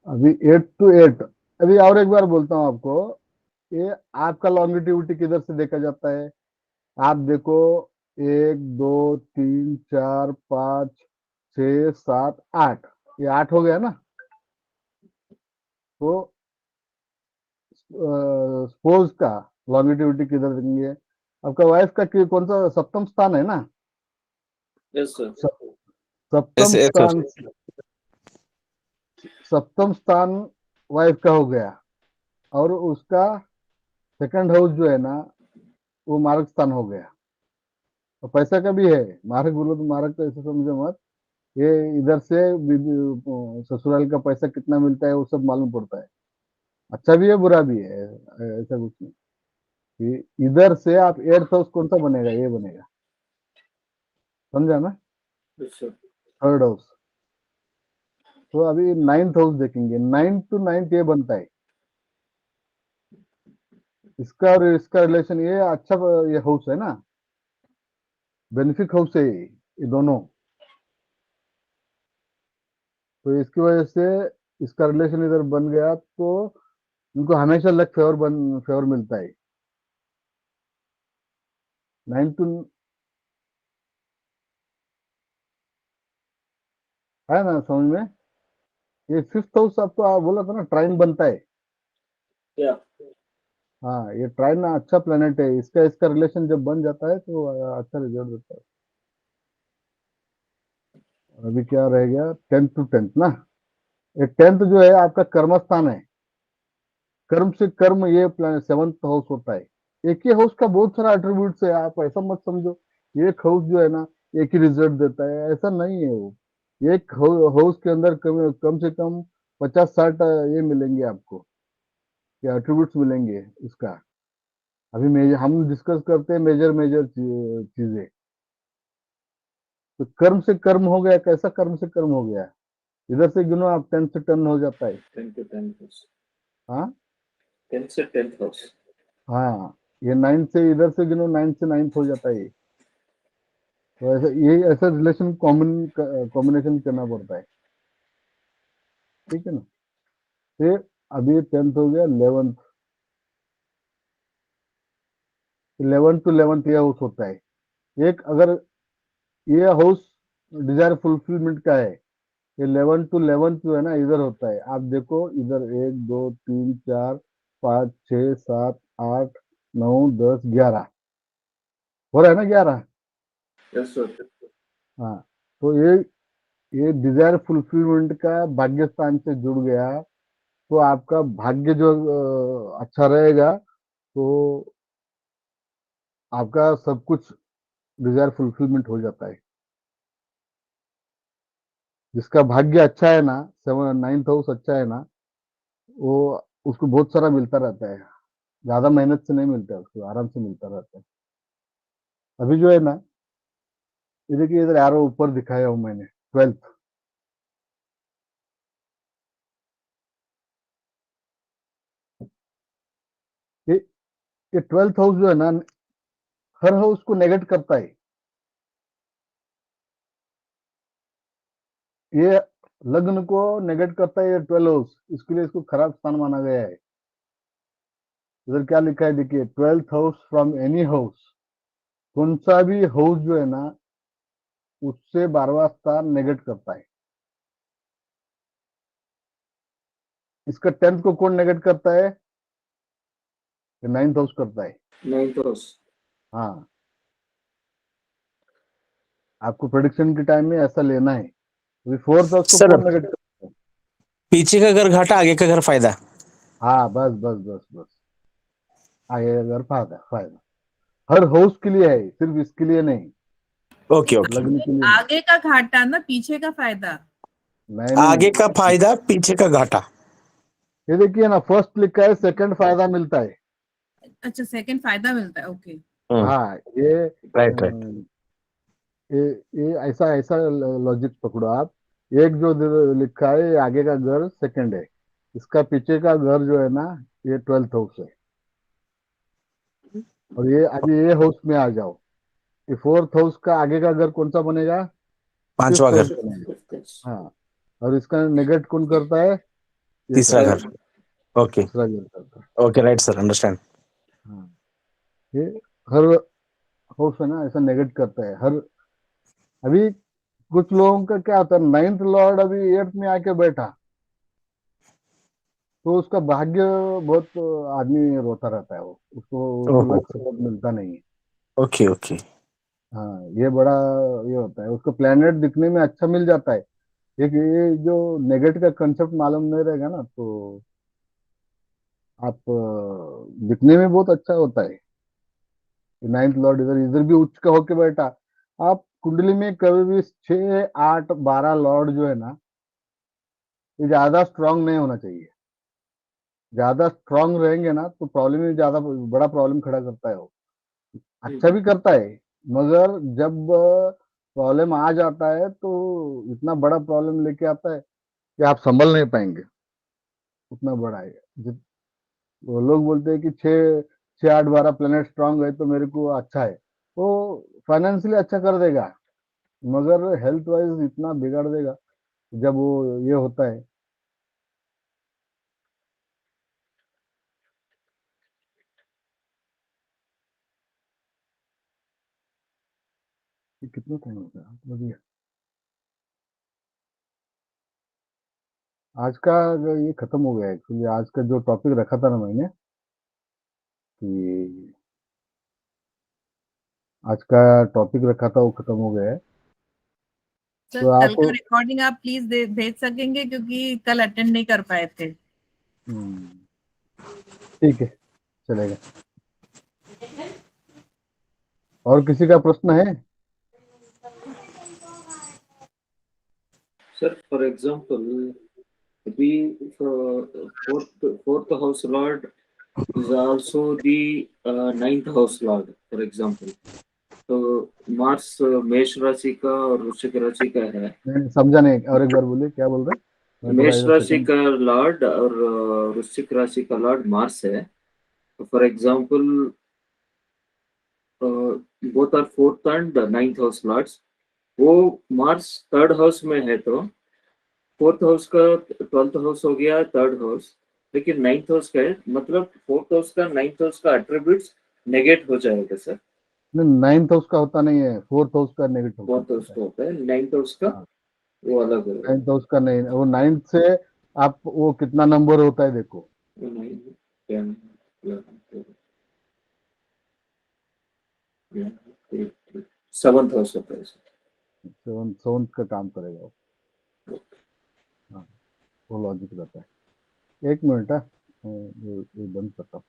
अभी 8 to 8। अभी और एक बार बोलता हूँ आपको, ये आपका लॉन्गिटिविटी किधर से देखा जाता है? आप देखो, 1 2 3 4 5 6 7 8, ये 8 हो गया ना? तो स्पोज का लॉन्गिटिविटी किधर देंगे? आपका वाइफ का कौन सा सप्तम स्थान है ना?
Yes sir.
सप्तम
ऐसे ऐसे
स्थान, सप्तम स्थान वाइफ का हो गया, और उसका सेकंड हाउस जो है ना, वो मार्ग स्थान हो गया। और पैसा का भी है, मार्ग बोलो तो मार्ग तो ऐसे समझो मत, ये इधर से ससुराल का पैसा कितना मिलता है वो सब मालूम पड़ता है, अच्छा भी है बुरा भी है, ऐसा कुछ नहीं। इधर से आप 8th हाउस कौन सा बनेगा? ये बनेगा, समझा ना?
Yes sir.
Third house. तो अभी 9th हाउस देखेंगे, 9th to 9th ये बनता है, इसका और इसका रिलेशन, ये अच्छा, ये हाउस है ना, बेनिफिक हाउस है ये दोनों। तो इसकी वजह से इसका रिलेशन इधर बन गया, तो इनको हमेशा लक फेवर मिलता है। 9 to, है ना समझ में? ये 5th हाउस आपको बोला था ना, ट्राइन बनता है।
या
हाँ, ये ट्राइन अच्छा प्लेनेट है, इसका इसका रिलेशन जब बन जाता है तो अच्छा रिजल्ट देता है। अभी क्या रह गया? 10th to 10th ना? ये 10th जो है आपका कर्म स्थान है, कर्म से कर्म, ये प्लान 7th हाउस होता है। एक ही हाउस का बहुत सारा एट्रीब्यूट्स है, आप ऐसा मत समझो एक हाउस जो है ना एक ही रिजल्ट देता है, ऐसा नहीं है वो। एक हाउस के अंदर कम से कम 50-60 ये मिलेंगे आपको, ये एट्रीब्यूट्स मिलेंगे उसका। अभी हम डिस्कस करते हैं मेजर मेजर चीजें। तो कर्म से कर्म हो गया, कैसा कर्म से कर्म हो गया? इधर से गिनो आप, 10 से 10 हो जाता है।
10 to 10 हाउस।
हाँ
10 से 10th हाउस।
हाँ, ये 9 से इधर से गिनो, 9 से 9th हो जाता है। तो ऐसा, ये ऐसा रिलेशन कॉम्बिनेशन करना पड़ता है, ठीक है ना? फिर अभी 10th हो गया, 11th, 11th to 11th ये हाउस होता है। एक अगर ये हाउस डिजायर फुलफिलमेंट का है, ये 11th to 11th जो है ना इधर होता है। आप देखो इधर 1 2 3 4 5 6 7 8 9 10 11 हो रहा है ना, 11।
Yes sir.
हाँ, तो ये डिजायर फुलफिलमेंट का भाग्य स्थान से जुड़ गया, तो आपका भाग्य जो अच्छा रहेगा, तो आपका सब कुछ डिजायर फुलफिलमेंट हो जाता है। जिसका भाग्य अच्छा है ना, 9th हाउस अच्छा है ना, वो उसको बहुत सारा मिलता रहता है। ज्यादा मेहनत से नहीं मिलता है, उसको आराम से मिलता रहता है। अभी जो है ना, ये देखिए इधर एरो ऊपर दिखाया हूं मैंने, 12th। ये ये 12th हाउस जो है ना, हर हाउस को नेगेट करता है। ये लग्न को नेगेट करता है, ये 12 हाउस, इसके लिए इसको खराब स्थान माना गया है। इधर क्या लिखा है देखिए, 12th house from any house, कौन सा भी हाउस जो है ना, उससे 12वां स्थान नेगेट करता है। इसका 10th को कौन नेगेट करता है? 9th हाउस करता है।
9th house.
हाँ, आपको प्रोडिक्शन के टाइम में ऐसा लेना है। अभी 4th हाउस को
सर
कौन नेगेट करता है?
पीछे का घर घाटा, आगे का घर फायदा।
हाँ, बस बस बस बस, आगे अगर फायदा फायदा हर हाउस के लिए है, सिर्फ इसके लिए नहीं,
ओके ओके।
लग्न के लिए नहीं।
आगे का घाटा ना, पीछे का फायदा।
नहीं
आगे
नहीं,
का फायदा, पीछे का घाटा।
ये देखिए ना, फर्स्ट लिखा है, सेकंड फायदा मिलता है।
अच्छा, सेकंड फायदा मिलता है, ओके।
हाँ, ये
राइट राइट।
ये ऐसा ऐसा लॉजिक पकड़ो आप। एक जो लिखा है, ये आगे का घर सेकंड है, इसका पीछे का घर जो है ना, ये 12th हाउस है। और ये अभी ये हाउस में आ जाओ, ये 4th हाउस का आगे का घर कौन सा बनेगा?
पांचवा
5th हाउस
घर,
बनेगा। हाँ, और इसका नेगेट कौन करता है? ये
तीसरा
करता
घर।
है,
ओके
तीसरा घर करता है।
Okay, right sir, understand.
हाँ, ये हर हाउस है ना, ऐसा नेगेट करता है हर। अभी कुछ लोगों का क्या होता है, 9th लॉर्ड अभी 8th में आके बैठा, तो उसका भाग्य बहुत, आदमी रोता रहता है, वो उसको
ओहो,
लक से बहुत मिलता नहीं है।
Okay okay.
हाँ, ये बड़ा, ये होता है, उसको प्लेनेट दिखने में अच्छा मिल जाता है। एक ये जो नेगेट का कंसेप्ट मालूम नहीं रहेगा ना, तो आप दिखने में बहुत अच्छा होता है। 9th लॉर्ड इधर इधर भी उच्च का होके बैठा, आप कुंडली में कभी भी 6 8 12 लॉर्ड जो है ना, ये ज्यादा स्ट्रांग नहीं होना चाहिए। ज्यादा स्ट्रांग रहेंगे ना, तो प्रॉब्लम ही ज्यादा बड़ा प्रॉब्लम खड़ा करता है वो। अच्छा भी करता है, मगर जब प्रॉब्लम आ जाता है, तो इतना बड़ा प्रॉब्लम लेके आता है कि आप संभल नहीं पाएंगे, उतना बड़ा है। वो लोग बोलते हैं कि 6 6 8 12 प्लेनेट स्ट्रांग है तो मेरे को अच्छा है, वो फाइनेंशियली अच्छा कर देगा, मगर हेल्थ वाइज इतना बिगाड़ देगा जब वो ये होता है। कि कितना टाइम होता है बढ़िया। आज का ये खत्म हो गया एक्चुअली, आज का जो टॉपिक रखा था ना मैंने, कि आज का टॉपिक रखा था वो खत्म हो गया है।
सर,
तो
कल
आप
का रिकॉर्डिंग आप प्लीज भेज सकेंगे, क्योंकि कल अटेंड नहीं कर पाए थे।
ठीक है, चलेगा। और किसी का प्रश्न है?
सर फॉर एग्जांपल, अभी fourth house lord is also the ninth house lord for example. तो मार्स मेष राशि का और वृश्चिक राशि का है।
नहीं, समझा नहीं, और एक बार बोलिए, क्या बोल रहे? मैं थोड़ा
मेष
इधर
राशि
सेकंड।
का लॉर्ड और वृश्चिक राशि का लॉर्ड मार्स है। तो for example both are fourth and ninth house lords. वो मार्स थर्ड हाउस में है, तो फोर्थ हाउस का 12th हाउस हो गया थर्ड हाउस, लेकिन नाइन्थ हाउस का है, मतलब फोर्थ हाउस का नाइन्थ हाउस का एट्रीब्यूट्स नेगेट हो जाएगा सर।
नहीं, 9th हाउस का होता नहीं है, 4th हाउस का नेगेटिव
फोर्थ हाउस
होता है।
का होता है, नाइन्थ हाउस का
हाँ,
वो अलग है।
9th हाउस का नहीं, वो 9th से आप वो कितना नंबर होता है देखो।
9, 10, 11, 7th हाउस होता है सर।
7th का काम करेगा वो। हाँ, वो लॉजिक रहता है। एक मिनट है, ये बंद करता हूँ।